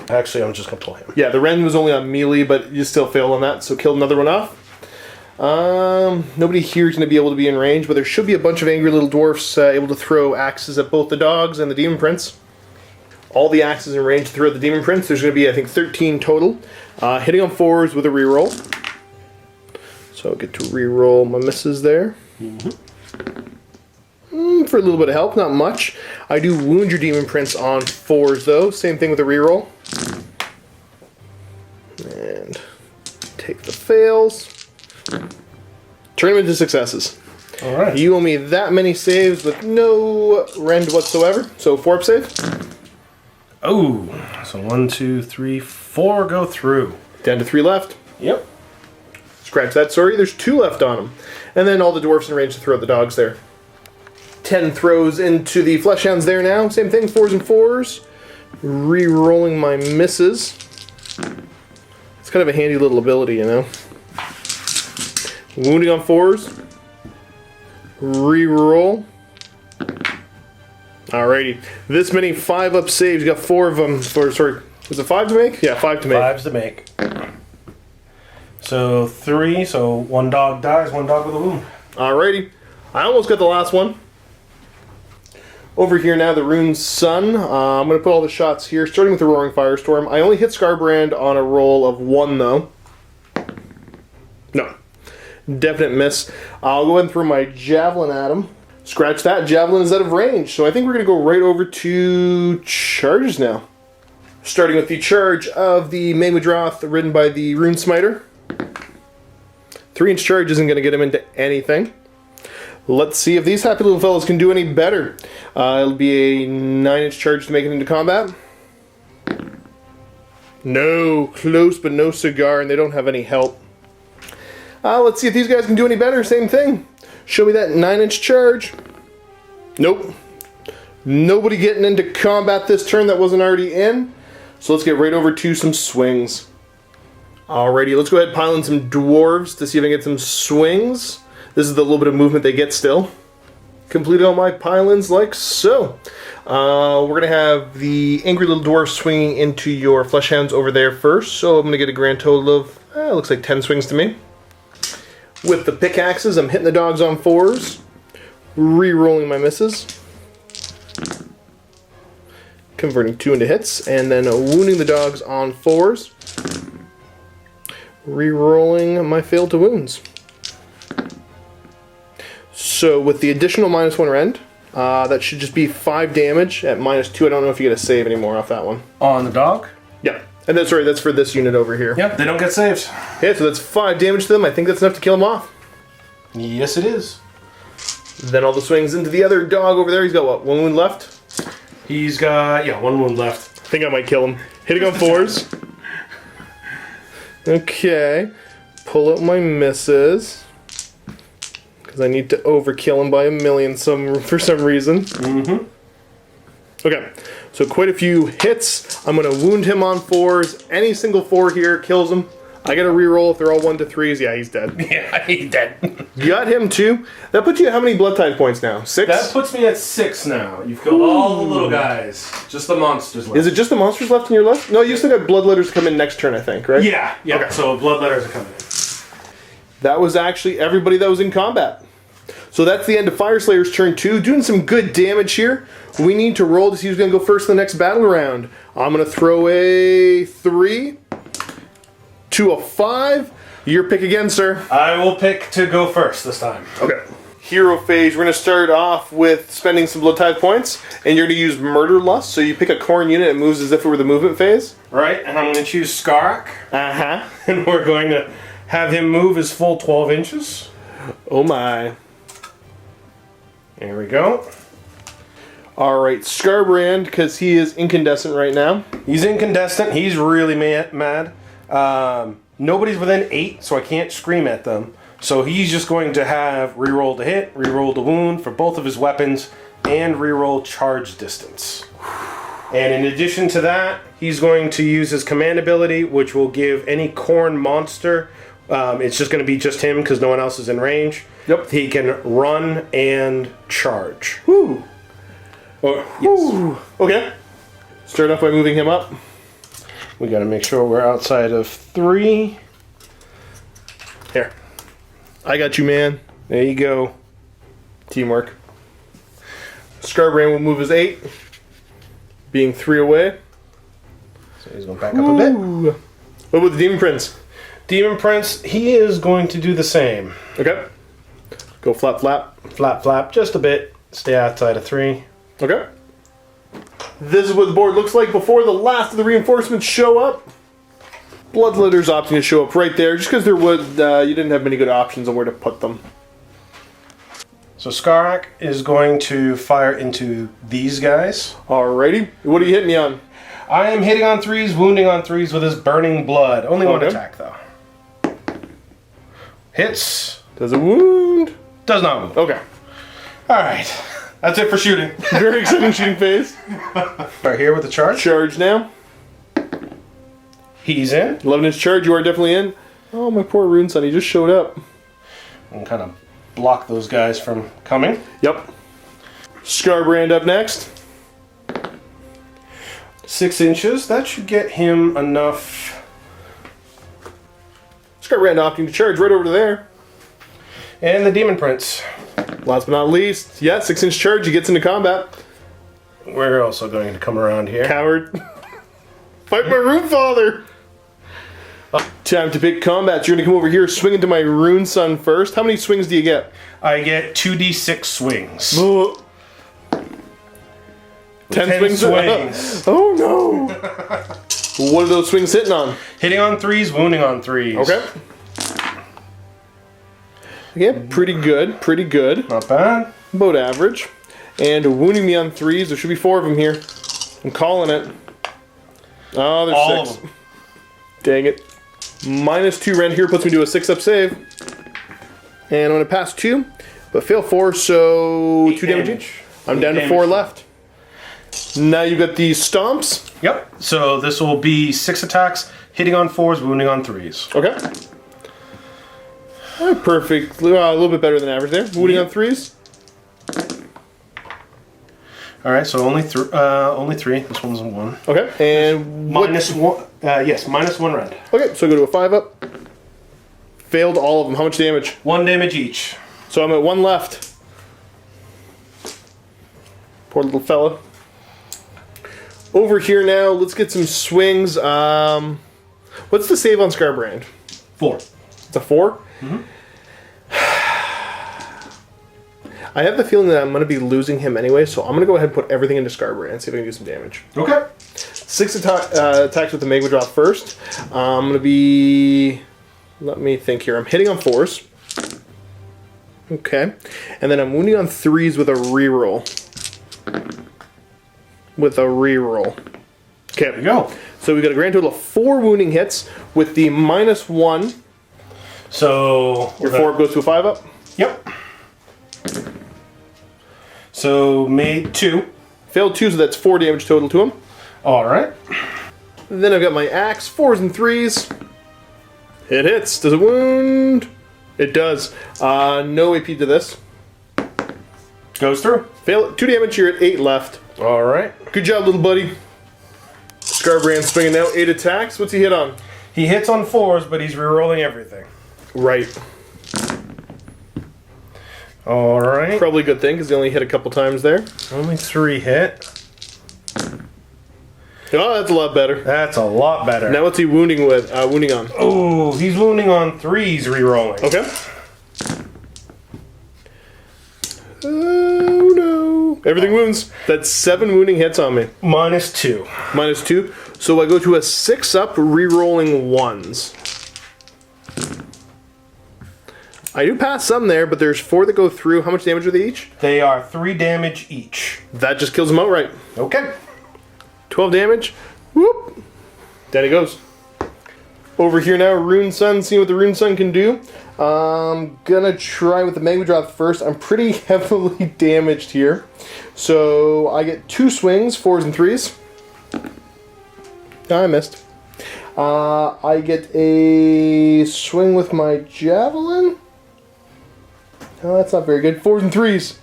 Actually, I'm just going to pull him. Yeah, the rend was only on melee, but you still failed on that, so kill another one off. Nobody here is going to be able to be in range, but there should be a bunch of angry little dwarfs able to throw axes at both the dogs and the Demon Prince. All the axes in range to throw at the Demon Prince. There's going to be, I think, 13 total. Hitting on 4s with a reroll. So I'll get to reroll my misses there. For a little bit of help, not much. I do wound your Demon Prince on 4s, though. Same thing with a reroll. And take the fails. Turn them into successes. All right. You owe me that many saves with no rend whatsoever. So 4-up save. Oh, so 1, 2, 3, 4 go through. Down to 3 left. Yep. Scratch that, sorry. There's 2 left on them. And then all the dwarfs in range to throw at the dogs there. 10 throws into the Fleshhounds there now. Same thing, 4s and 4s. Re-rolling my misses. It's kind of a handy little ability, you know. Wounding on 4s. Reroll. Alrighty. This many 5-up saves. You got 4 of them. Sorry, was it 5 to make? Yeah, 5 to make. 5's to make. So 3. So 1 dog dies. 1 dog with a wound. Alrighty. I almost got the last one. Over here now, the Rune Sun. I'm going to put all the shots here, starting with the Roaring Firestorm. I only hit Scarbrand on a roll of 1, though. No. Definite miss. I'll go ahead and throw my Javelin at him. Scratch that. Javelin is out of range. So I think we're going to go right over to charges now. Starting with the charge of the Maymudroth, ridden by the Rune Smiter. 3-inch charge isn't going to get him into anything. Let's see if these happy little fellows can do any better. It'll be a 9-inch charge to make it into combat. No, close but no cigar, and they don't have any help. Let's see if these guys can do any better. Same thing. Show me that 9-inch charge. Nope. Nobody getting into combat this turn that wasn't already in. So let's get right over to some swings. Alrighty, let's go ahead and pile in some dwarves to see if I can get some swings. This is the little bit of movement they get still. Complete all my pile-ins like so. We're going to have the angry little dwarf swinging into your flesh hounds over there first. So I'm going to get a grand total of, looks like 10 swings to me. With the pickaxes, I'm hitting the dogs on 4s. Re-rolling my misses. Converting 2 into hits. And then wounding the dogs on 4s. Re-rolling my failed to wounds. So with the additional -1 rend, that should just be 5 damage at -2. I don't know if you get a save anymore off that one. On the dog? Yeah. And that's right, that's for this unit over here. Yep, they don't get saves. Yeah, so that's 5 damage to them. I think that's enough to kill them off. Yes, it is. Then all the swings into the other dog over there. He's got what, 1 wound left? He's got, 1 wound left. I think I might kill him. Hitting on 4s. Okay. Pull out my misses. Because I need to overkill him by 1,000,000 for some reason. Mm-hmm. Okay, so quite a few hits. I'm going to wound him on 4s. Any single 4 here kills him. I got to reroll if they're all 1 to 3s. Yeah, he's dead. Yeah, he's dead. Got him too. That puts you at how many blood tide points now? 6? That puts me at 6 now. You've killed all the little guys. Just the monsters left. Is it just the monsters left in your list? No, you still got bloodletters come in next turn, I think, right? Yeah. Okay. So bloodletters are coming in. That was actually everybody that was in combat. So that's the end of Fyreslayers turn 2. Doing some good damage here. We need to roll to see who's going to go first in the next battle round. I'm going to throw a 3 to a 5. Your pick again, sir. I will pick to go first this time. Okay. Hero phase. We're going to start off with spending some blood tithe points, and you're going to use Murder Lust. So you pick a Khorne unit, it moves as if it were the movement phase. Right, and I'm going to choose Skarak. Uh-huh. And we're going to have him move his full 12 inches. Oh my. There we go. Alright, Scarbrand, because he is incandescent right now. He's incandescent. He's really mad. Nobody's within 8, so I can't scream at them. So he's just going to have reroll to hit, reroll to wound for both of his weapons, and reroll charge distance. And in addition to that, he's going to use his command ability, which will give any Khorne monster, it's just going to be just him because no one else is in range. Yep. He can run and charge. Woo. Yes. Woo. Okay. Start off by moving him up. We got to make sure we're outside of 3. Here. I got you, man. There you go. Teamwork. Scarbrand will move his 8. Being 3 away. So he's going to back up a bit. What about the Demon Prince? Demon Prince, he is going to do the same. Okay. Go flap, flap. Flap, flap, just a bit. Stay outside of 3. Okay. This is what the board looks like before the last of the reinforcements show up. Bloodletter's opting to show up right there, just because there would you didn't have many good options on where to put them. So Skarak is going to fire into these guys. Alrighty. What are you hitting me on? I am hitting on 3s, wounding on 3s with his burning blood. Only one attack, though. Hits. Does it wound? Does not wound. Okay. Alright. That's it for shooting. Very exciting shooting phase. Right here with the charge. Charge now. He's in. 11-inch charge, you are definitely in. Oh, my poor Rune Son, he just showed up. And kind of block those guys from coming. Yep. Scarbrand up next. 6 inches. That should get him enough. Scarbrand opting to charge right over to there. And the Demon Prince. Last but not least, yeah, 6-inch charge, he gets into combat. We're also going to come around here. Coward. Fight my Rune Father! Time to pick combats. You're going to come over here, swing into my Rune Son first. How many swings do you get? I get 2d6 swings. 10 swings. Oh no! What are those swings hitting on? Hitting on 3s, wounding on 3s. Okay. Yeah, pretty good. Pretty good. Not bad. About average. And wounding me on 3s. There should be 4 of them here. I'm calling it. Oh, there's All 6. of them. Dang it. -2 rend here puts me to a 6-up save. And I'm going to pass 2, but fail 4, so 2 damage each. I'm down to 4 left. Now you've got these stomps. Yep. So this will be 6 attacks, hitting on 4s, wounding on 3s. Okay. Perfect. A little bit better than average there. Wounding on 3s. All right. So only 3. This one's a 1. Okay. And -1. Yes, -1 rend. Okay, so go to a 5-up. Failed all of them. How much damage? 1 damage each. So I'm at 1 left. Poor little fella. Over here now, let's get some swings. What's the save on Scarbrand? 4. It's a 4? Mm-hmm. I have the feeling that I'm going to be losing him anyway, so I'm going to go ahead and put everything into Scarbrand and see if I can do some damage. Okay. 6 attacks with the Magma Drop first. I'm going to be... Let me think here. I'm hitting on 4s. Okay. And then I'm wounding on 3s with a reroll. Okay. There we go. So we got a grand total of 4 wounding hits with the -1. So Your 4 goes to a 5-up. Yep. So made 2. Failed 2, so that's 4 damage total to him. All right. Then I've got my axe, 4s and 3s. It hits. Does it wound? It does. No AP to this. Goes through. Fail 2 damage. You're at 8 left. All right. Good job, little buddy. Scarbrand swinging now. 8 attacks. What's he hit on? He hits on 4s, but he's rerolling everything. Right. All right. Probably a good thing because he only hit a couple times there. Only 3 hit. Oh, that's a lot better. That's a lot better. Now what's he wounding with? Wounding on? Oh, he's wounding on 3s, rerolling. Okay. Oh no! Everything wounds. That's 7 wounding hits on me. -2. -2. So I go to a 6-up, rerolling 1s. I do pass some there, but there's 4 that go through. How much damage are they each? They are 3 damage each. That just kills him outright. Okay. 12 damage. Whoop. Down he goes. Over here now, Rune Son, seeing what the Rune Son can do. I'm gonna try with the Magma Drop first. I'm pretty heavily damaged here. So I get 2 swings, 4s and 3s. I missed. I get a swing with my Javelin. Oh, that's not very good. 4s and 3s.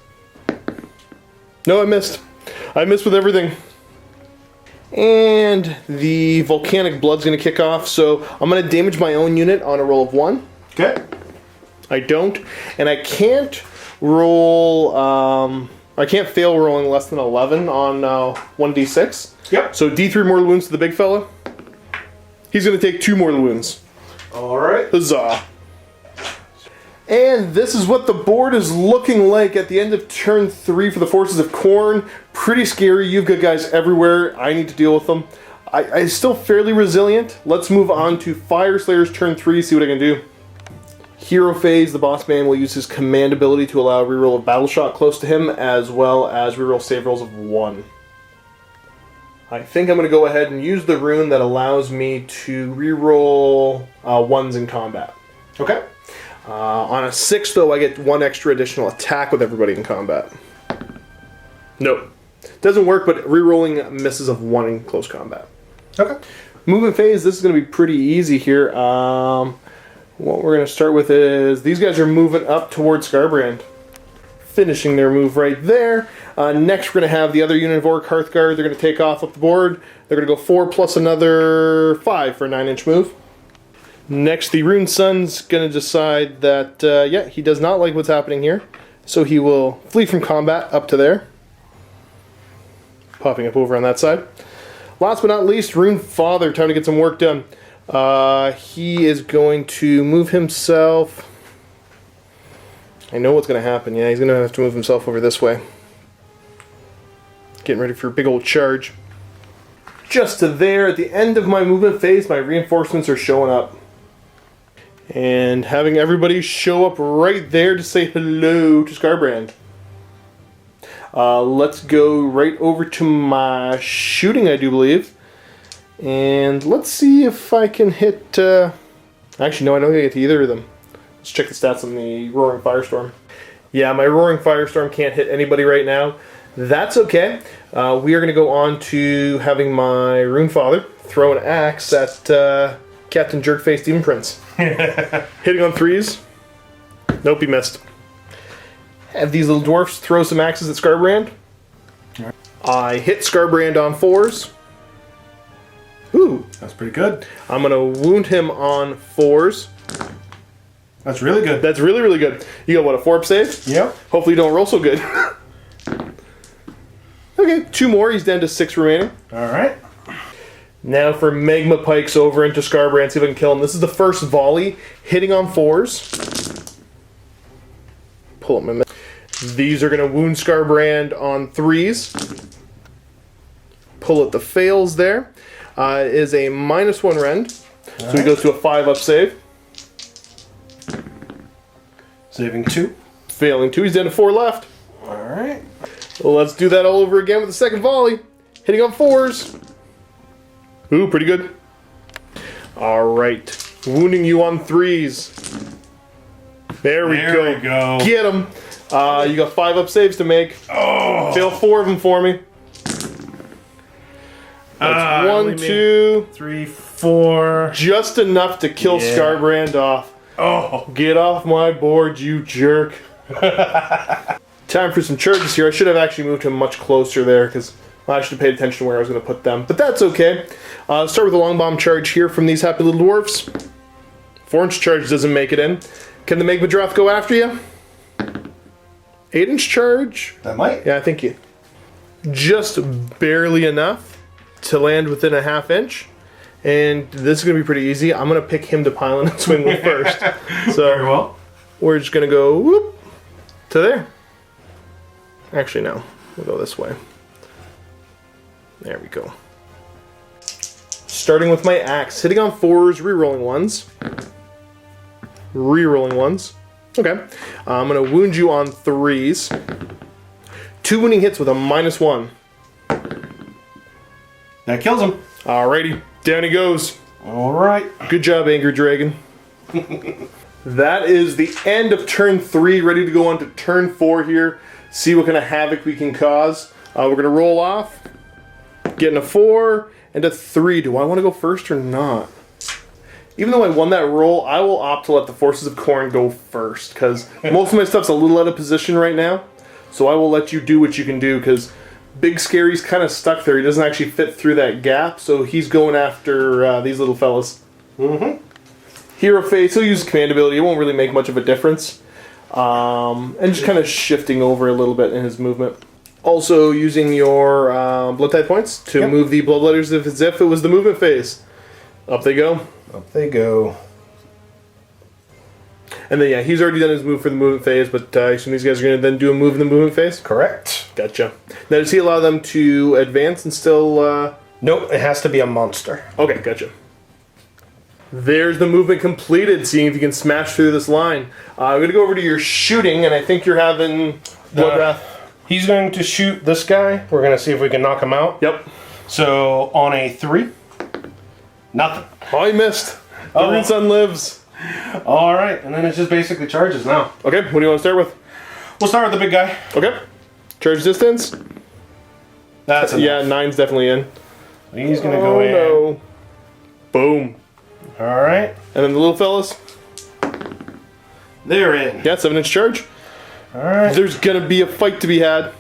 No, I missed. I missed with everything. And the Volcanic Blood's going to kick off, so I'm going to damage my own unit on a roll of 1. Okay. I don't. And I can't roll... I can't fail rolling less than 11 on 1d6. Yep. So D3 mortal wounds to the big fella. He's going to take 2 mortal wounds. All right. Huzzah. And this is what the board is looking like at the end of turn 3 for the Forces of Khorne. Pretty scary. You've got guys everywhere. I need to deal with them. I'm still fairly resilient. Let's move on to Fyreslayers turn 3, see what I can do. Hero phase, the boss man will use his command ability to allow a reroll of battle shot close to him, as well as reroll save rolls of 1. I think I'm going to go ahead and use the rune that allows me to reroll 1s in combat. Okay. On a 6, though, I get 1 extra additional attack with everybody in combat. Nope. Doesn't work, but rerolling misses of 1 in close combat. Okay. Movement phase, this is going to be pretty easy here. What we're going to start with is these guys are moving up towards Scarbrand. Finishing their move right there. Next, we're going to have the other unit of Orc Hearthguard. They're going to take off up the board. They're going to go 4 plus another 5 for a 9-inch move. Next, the Rune Sun's going to decide that, yeah, he does not like what's happening here. So he will flee from combat up to there. Popping up over on that side. Last but not least, Rune Father. Time to get some work done. He is going to move himself. I know what's going to happen. Yeah, he's going to have to move himself over this way. Getting ready for a big old charge. Just to there, at the end of my movement phase, my reinforcements are showing up. And having everybody show up right there to say hello to Scarbrand. Let's go right over to my shooting, I do believe. And let's see if I can hit... Actually, no, I don't think I get to either of them. Let's check the stats on the Roaring Firestorm. Yeah, my Roaring Firestorm can't hit anybody right now. That's okay. We are going to go on to having my Rune Father throw an axe at Captain Jerkface Demon Prince. Hitting on 3s. Nope, he missed. Have these little dwarfs throw some axes at Scarbrand. I hit Scarbrand on 4s. Ooh, That's pretty good. I'm going to wound him on 4s. That's really good. That's really, really good. You got what, a 4-up save? Yep. Hopefully you don't roll so good. Okay, 2 more. He's down to 6 remaining. Alright. Now for Magma Pikes over into Scarbrand, see if I can kill him. This is the first volley, hitting on 4s. Pull up my... These are going to wound Scarbrand on 3s. Pull at the fails there. Is a -1 rend. So he goes to a 5-up save. Saving 2. Failing 2. He's down to 4 left. Alright. Well, let's do that all over again with the second volley. Hitting on 4s. Ooh, pretty good. Alright. Wounding you on 3s. There we go. Get him. You got 5-up saves to make. Oh. Fail 4 of them for me. That's 1, 2, 3, 4. just enough to kill Scarbrand off. Oh. Get off my board, you jerk. Time for some charges here. I should have actually moved him much closer there because I should have paid attention to where I was going to put them. But that's okay. Start with a long bomb charge here from these happy little dwarfs. 4-inch charge doesn't make it in. Can the Magmadroth go after you? 8-inch charge? That might. Yeah, I think you. Just barely enough to land within a 1/2 inch. And this is going to be pretty easy. I'm going to pick him to pile in and swing with first. So Very well. we're just going to go whoop to there. Actually, no. We'll go this way. There we go. Starting with my axe. Hitting on 4s, re-rolling 1s. Re-rolling 1s. Okay. I'm going to wound you on 3s. 2 wounding hits with a -1. That kills him. Alrighty. Down he goes. Alright. Good job, Angry Dragon. That is the end of turn 3. Ready to go on to turn 4 here. See what kind of havoc we can cause. We're going to roll off. Getting a 4 and a 3. Do I want to go first or not? Even though I won that roll, I will opt to let the Forces of Khorne go first. Because most of my stuff's a little out of position right now. So I will let you do what you can do. Because Big Scary's kind of stuck there. He doesn't actually fit through that gap. So he's going after these little fellas. Mm-hmm. Hero Face, he'll use command ability. It won't really make much of a difference. And just kind of shifting over a little bit in his movement. Also using your blood type points to move the Bloodletters as if it was the movement phase. Up they go. Up they go. And then, yeah, he's already done his move for the movement phase, but I assume these guys are going to then do a move in the movement phase? Correct. Gotcha. Now, does he allow them to advance and still... Nope, it has to be a monster. Okay, gotcha. There's the movement completed, seeing if you can smash through this line. I'm going to go over to your shooting, and I think you're having Bloodwrath. He's going to shoot this guy. We're going to see if we can knock him out. Yep. So, on a 3. Nothing. Oh, he missed. The Rune Sun lives. Alright, and then it's just basically charges now. Okay, what do you want to start with? We'll start with the big guy. Okay. Charge distance? That's enough. Yeah, 9's definitely in. He's going to go in. No. Boom. Alright. And then the little fellas. They're in. Yeah, 7-inch charge. Alright. There's gonna be a fight to be had.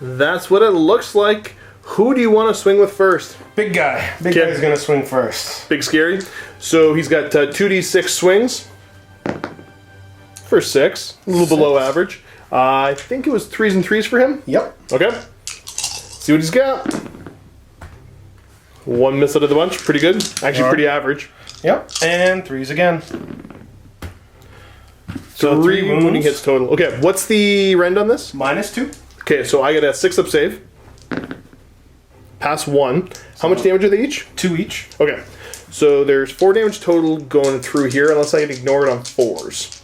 That's what it looks like. Who do you want to swing with first? Big guy. Big Okay. guy's gonna swing first. Big Scary. So he's got 2d6 swings for 6. A little below average. I think it was 3s and 3s for him. Yep. Okay. See what he's got. 1 miss out of the bunch. Pretty good. Actually, pretty average. Yep. And 3s again. So 3 3 wounding wounds. hits total. Okay, what's the rend on this? -2. Okay, so I get a 6-up save. Pass 1. How much damage are they each? 2 each. Okay, so there's 4 damage total going through here, unless I can ignore it on 4s.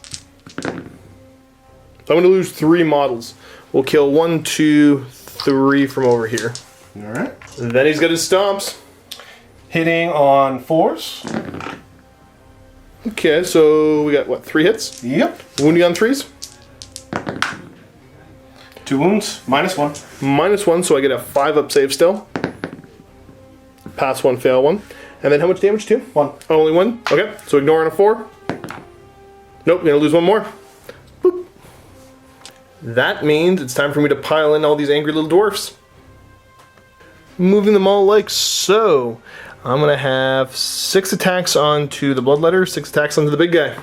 So I'm going to lose 3 models. We'll kill 1, 2, 3 from over here. Alright. Then he's got his stomps. Hitting on 4s. Okay, so we got, what, 3 hits? Yep. Wounding on 3s? 2 wounds. -1. -1, so I get a 5-up save still. Pass 1, fail 1. And then how much damage? 2? 1. Only 1? Okay, so ignore on a 4. Nope, gonna lose 1 more. Boop. That means it's time for me to pile in all these angry little dwarfs. Moving them all like so. I'm gonna have 6 attacks onto the bloodletters, 6 attacks onto the big guy.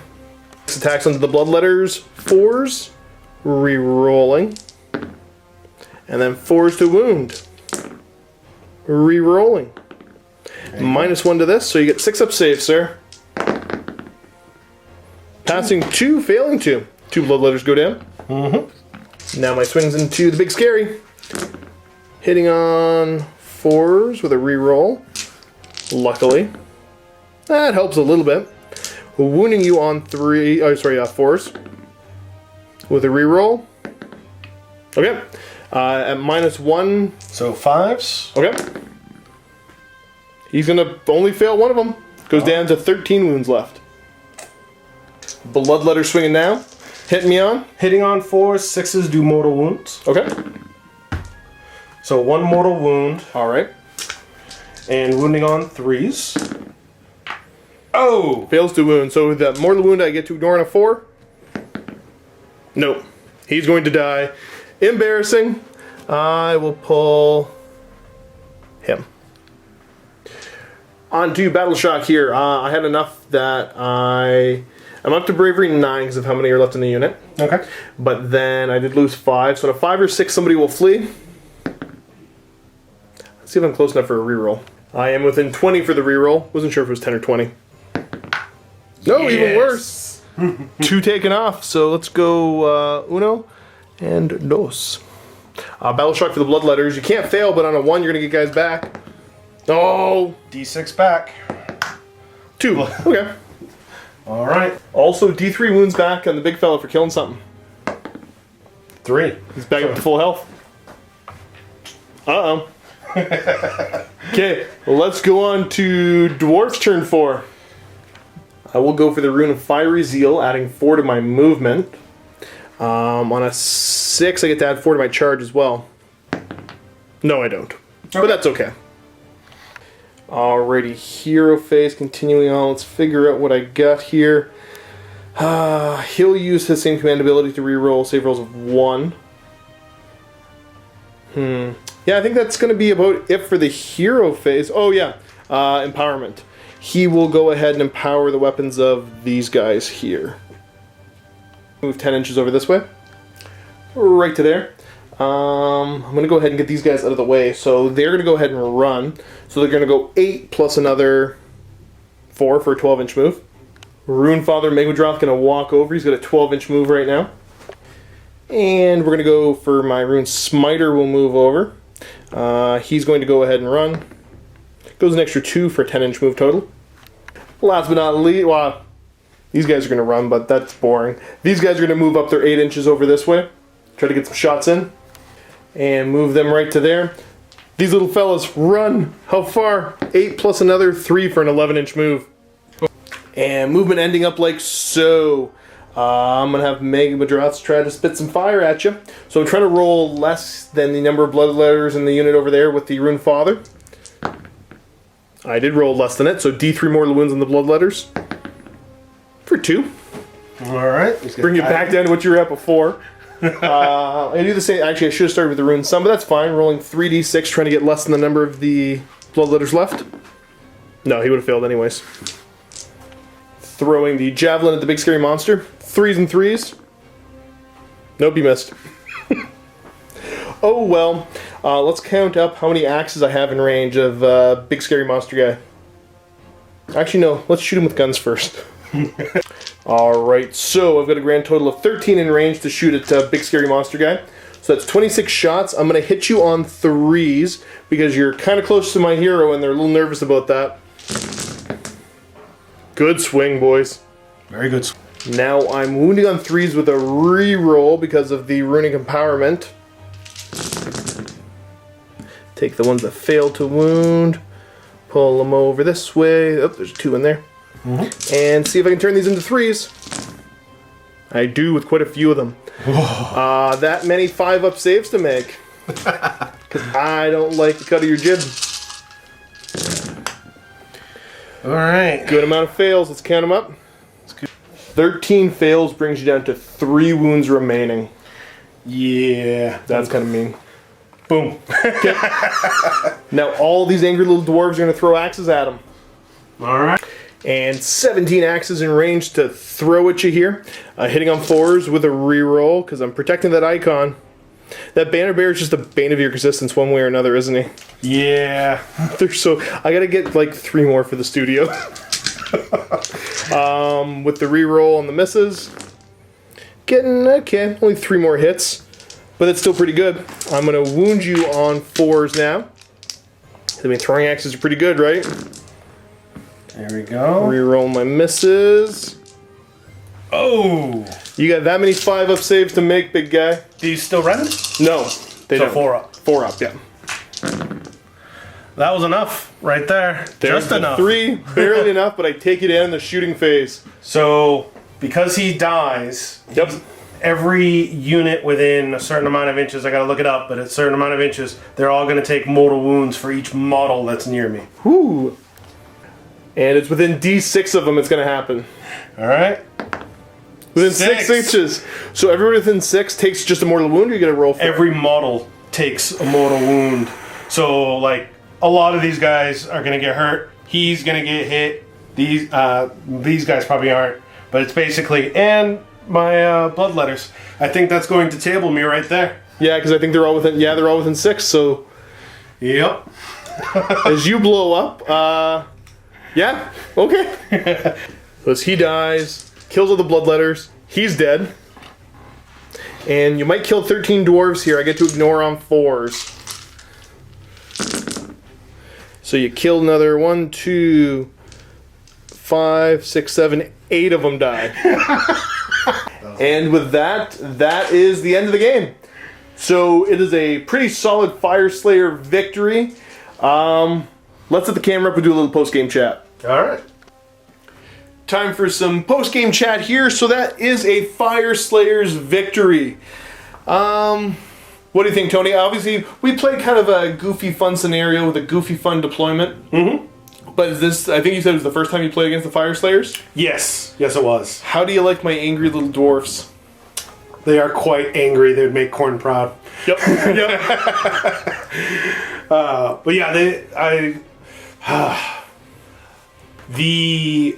6 attacks onto the bloodletters, 4s, re-rolling. And then 4s to wound. Re-rolling. -1 to this, so you get 6-up save, sir. Passing 2, failing 2. 2 bloodletters go down. Now my swings into the big scary. Hitting on 4s with a re-roll. Luckily. That helps a little bit. Wounding you on 4s. With a re-roll. Okay. At -1. So 5s. Okay. He's gonna only fail 1 of them. Goes down to 13 wounds left. Bloodletter swinging now. Hitting me on. Hitting on 4s. 6s do mortal wounds. Okay. So 1 mortal wound. Alright. And wounding on 3s. Oh! Fails to wound. So with that mortal wound I get to ignore on a 4. Nope. He's going to die. Embarrassing. I will pull him. On to Battle Shock here. I had enough that I'm up to Bravery 9 because of how many are left in the unit. Okay. But then I did lose 5, so on a 5 or 6 somebody will flee. Let's see if I'm close enough for a reroll. I am within 20 for the reroll. Wasn't sure if it was 10 or 20. No, even worse. 2 taken off, so let's go uno and dos. Battle Shock for the Bloodletters. You can't fail, but on a 1 you're going to get guys back. Oh! D6 back. 2. Okay. Alright. Also, D3 wounds back on the big fella for killing something. 3. He's back up to full health. Uh-oh. Okay, well, let's go on to Dwarf's turn 4. I will go for the Rune of Fiery Zeal, adding 4 to my movement. On a 6, I get to add 4 to my charge as well. No, I don't. But that's okay. Alrighty, Hero Phase, continuing on. Let's figure out what I got here. He'll use his same command ability to reroll save rolls of 1. Yeah, I think that's going to be about it for the Hero Phase. Oh, yeah. Empowerment. He will go ahead and empower the weapons of these guys here. Move 10 inches over this way. Right to there. I'm going to go ahead and get these guys out of the way. So they're going to go ahead and run. So they're going to go 8 plus another 4 for a 12-inch move. Runefather Megadroth going to walk over. He's got a 12-inch move right now. And we're going to go for my Rune Smiter will move over. He's going to go ahead and run. Goes an extra 2 for a 10-inch move total. Last but not least, well, these guys are going to run, but that's boring. These guys are going to move up their 8 inches over this way. Try to get some shots in. And move them right to there. These little fellas run. How far? 8 plus another 3 for an 11-inch move. And movement ending up like so. I'm going to have Megadroths try to spit some fire at you. So I'm trying to roll less than the number of bloodletters in the unit over there with the Runefather. I did roll less than it, so D3 mortal wounds on the bloodletters. For 2. Alright. Bring you back down to what you were at before. I do the same. Actually, I should have started with the rune sum, but that's fine. Rolling 3d6, trying to get less than the number of the bloodletters left. No, he would have failed anyways. Throwing the javelin at the big scary monster. 3s and 3s. Nope, you missed. Oh well. Let's count up how many axes I have in range of big scary monster guy. Actually, no. Let's shoot him with guns first. Alright, so I've got a grand total of 13 in range to shoot at big scary monster guy. So that's 26 shots. I'm going to hit you on 3s because you're kind of close to my hero and they're a little nervous about that. Good swing, boys. Very good. Now I'm wounding on 3s with a re-roll because of the runic empowerment. Take the ones that fail to wound. Pull them over this way. Oh, there's 2 in there. And see if I can turn these into 3s. I do with quite a few of them. That many 5-up saves to make. Because I don't like the cut of your jib. Alright. Good amount of fails. Let's count them up. 13 fails brings you down to 3 wounds remaining. Yeah. That's kind of mean. Boom. Okay. Now all these angry little dwarves are going to throw axes at him. Alright. And 17 axes in range to throw at you here. Hitting on 4s with a reroll because I'm protecting that icon. That banner bear is just the bane of your existence one way or another, isn't he? Yeah. They're so... I gotta get like 3 more for the studio. With the reroll on the misses. Getting, okay, only 3 more hits. But it's still pretty good. I'm gonna wound you on 4s now. I mean, throwing axes are pretty good, right? There we go. Reroll my misses. Oh! You got that many 5-up saves to make, big guy? These still running? No, they don't. 4-up. 4-up, yeah. That was enough right there. There's Just the enough. 3, barely enough, but I take it in the shooting phase. So, because he dies, Yep. every unit within a certain amount of inches, I gotta look it up, but a certain amount of inches, they're all gonna take mortal wounds for each model that's near me. Whoo! And it's within D6 of them it's going to happen. Alright? Within 6 inches. So everyone within 6 takes just a mortal wound, or you get a roll for it? Every model takes a mortal wound. So, like, a lot of these guys are gonna get hurt. He's gonna get hit. These guys probably aren't. But it's basically... And my blood letters. I think that's going to table me right there. Yeah, because I think they're all within... Yeah, they're all within 6, so... Yep. As you blow up, yeah, okay. As he dies, kills all the bloodletters, he's dead. And you might kill 13 dwarves here. I get to ignore on 4s. So you killed another 1, 2, 5, 6, 7, 8 of them die. And with that, that is the end of the game. So it is a pretty solid Fyreslayer victory. Let's set the camera up and do a little post-game chat. Alright. Time for some post-game chat here. So that is a Fyreslayers victory. What do you think, Tony? Obviously, we played kind of a goofy fun scenario with a goofy fun deployment. Mm-hmm. But is this, I think you said it was the first time you played against the Fyreslayers? Yes. Yes, it was. How do you like my angry little dwarfs? They are quite angry. They would make Khorne proud. Yep. Yep. But yeah, the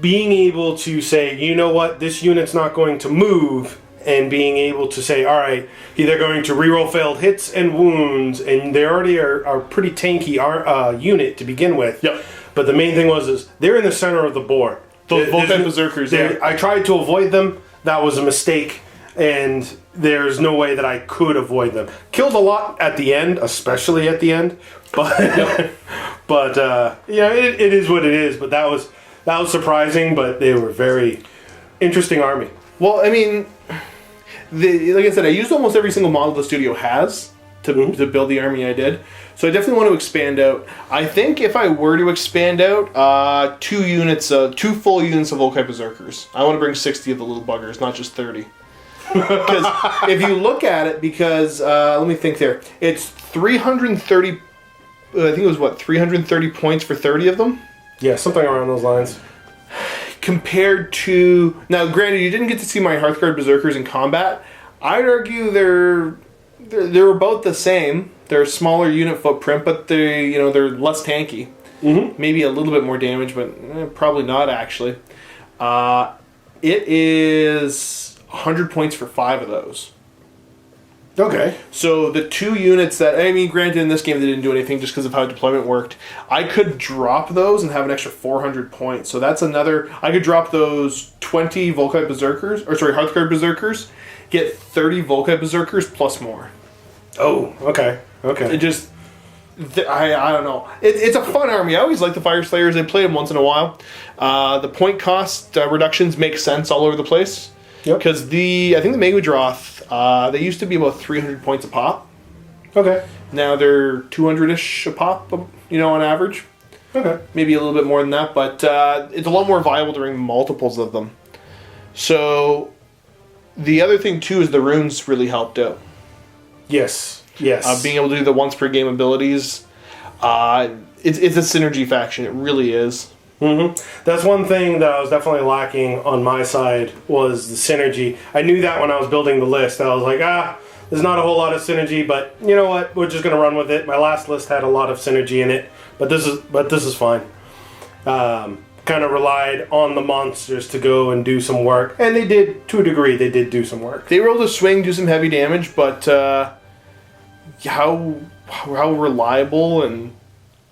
being able to say, you know what, this unit's not going to move, and being able to say, all right, they're going to reroll failed hits and wounds, and they already are pretty tanky unit to begin with. Yep. But the main thing was they're in the center of the board. Those Volcan Berserkers, yeah. I tried to avoid them. That was a mistake. And there's no way that I could avoid them. Killed a lot at the end, especially at the end. But yeah, it is what it is. But that was surprising. But they were very interesting army. Well, I mean, like I said, I used almost every single model the studio has to build the army I did. So I definitely want to expand out. I think if I were to expand out, 2 full units of Volkai Berserkers. I want to bring 60 of the little buggers, not just 30. Because if you look at it, let me think there, it's 330 I think it was, 330 points for 30 of them? Yeah, something around those lines. Compared to... Now, granted, you didn't get to see my Hearthguard Berserkers in combat. I'd argue they're about the same. They're a smaller unit footprint, but they're less tanky. Mm-hmm. Maybe a little bit more damage, but probably not, actually. It is 100 points for 5 of those. Okay. So the 2 units that... I mean, granted, in this game they didn't do anything just because of how deployment worked. I could drop those and have an extra 400 points. So that's another... I could drop those 20 Volkite Berserkers... Or, sorry, Hearthguard Berserkers. Get 30 Volkite Berserkers plus more. Oh, okay. Okay. It just... I don't know. It's a fun army. I always like the Fyreslayers. They play them once in a while. The point cost reductions make sense all over the place. Yep. Because I think the Megudroth, they used to be about 300 points a pop. Okay. Now they're 200-ish a pop, on average. Okay. Maybe a little bit more than that, but it's a lot more viable during multiples of them. So the other thing, too, is the runes really helped out. Yes. Yes. Being able to do the once per game abilities. It's a synergy faction. It really is. Mm-hmm. That's one thing that I was definitely lacking on my side was the synergy. I knew that when I was building the list. I was like, there's not a whole lot of synergy, but you know what? We're just going to run with it. My last list had a lot of synergy in it, but this is fine. Kind of relied on the monsters to go and do some work, and they did, to a degree, they did do some work. They were able to swing, do some heavy damage, but how reliable and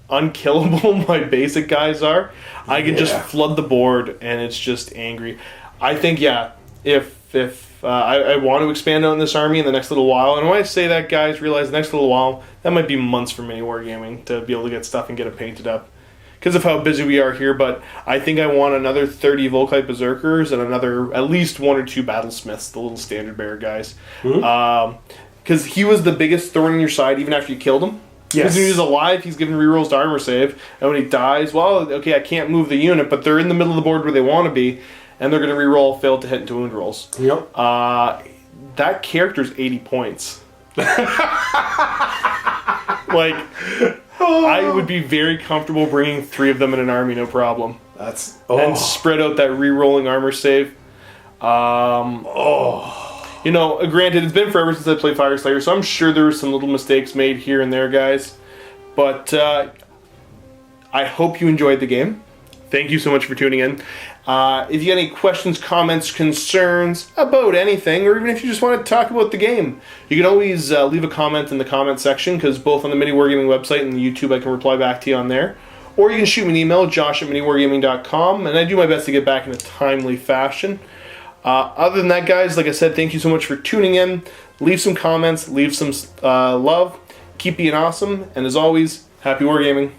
unkillable my basic guys are. I can just flood the board and it's just angry. I think, if I want to expand on this army in the next little while, and when I say that, guys, realize the next little while, that might be months for MiniWarGaming to be able to get stuff and get it painted up. Because of how busy we are here, but I think I want another 30 Volkite Berserkers and another, at least 1 or 2 Battlesmiths, the little standard bearer guys. Because he was the biggest thorn in your side even after you killed him. Because when he's alive, he's given rerolls to armor save. And when he dies, well, okay, I can't move the unit, but they're in the middle of the board where they want to be, and they're going to reroll failed to hit into wound rolls. Yep. That character's 80 points. I would be very comfortable bringing 3 of them in an army, no problem. And spread out that rerolling armor save. Granted, it's been forever since I played Fyreslayers, so I'm sure there were some little mistakes made here and there, guys. But I hope you enjoyed the game. Thank you so much for tuning in. If you got any questions, comments, concerns about anything, or even if you just want to talk about the game, you can always leave a comment in the comment section, because both on the MiniWarGaming website and the YouTube I can reply back to you on there. Or you can shoot me an email, josh@miniwargaming.com, and I do my best to get back in a timely fashion. Other than that, guys, like I said, thank you so much for tuning in. Leave some comments, leave some love, keep being awesome, and as always, happy wargaming.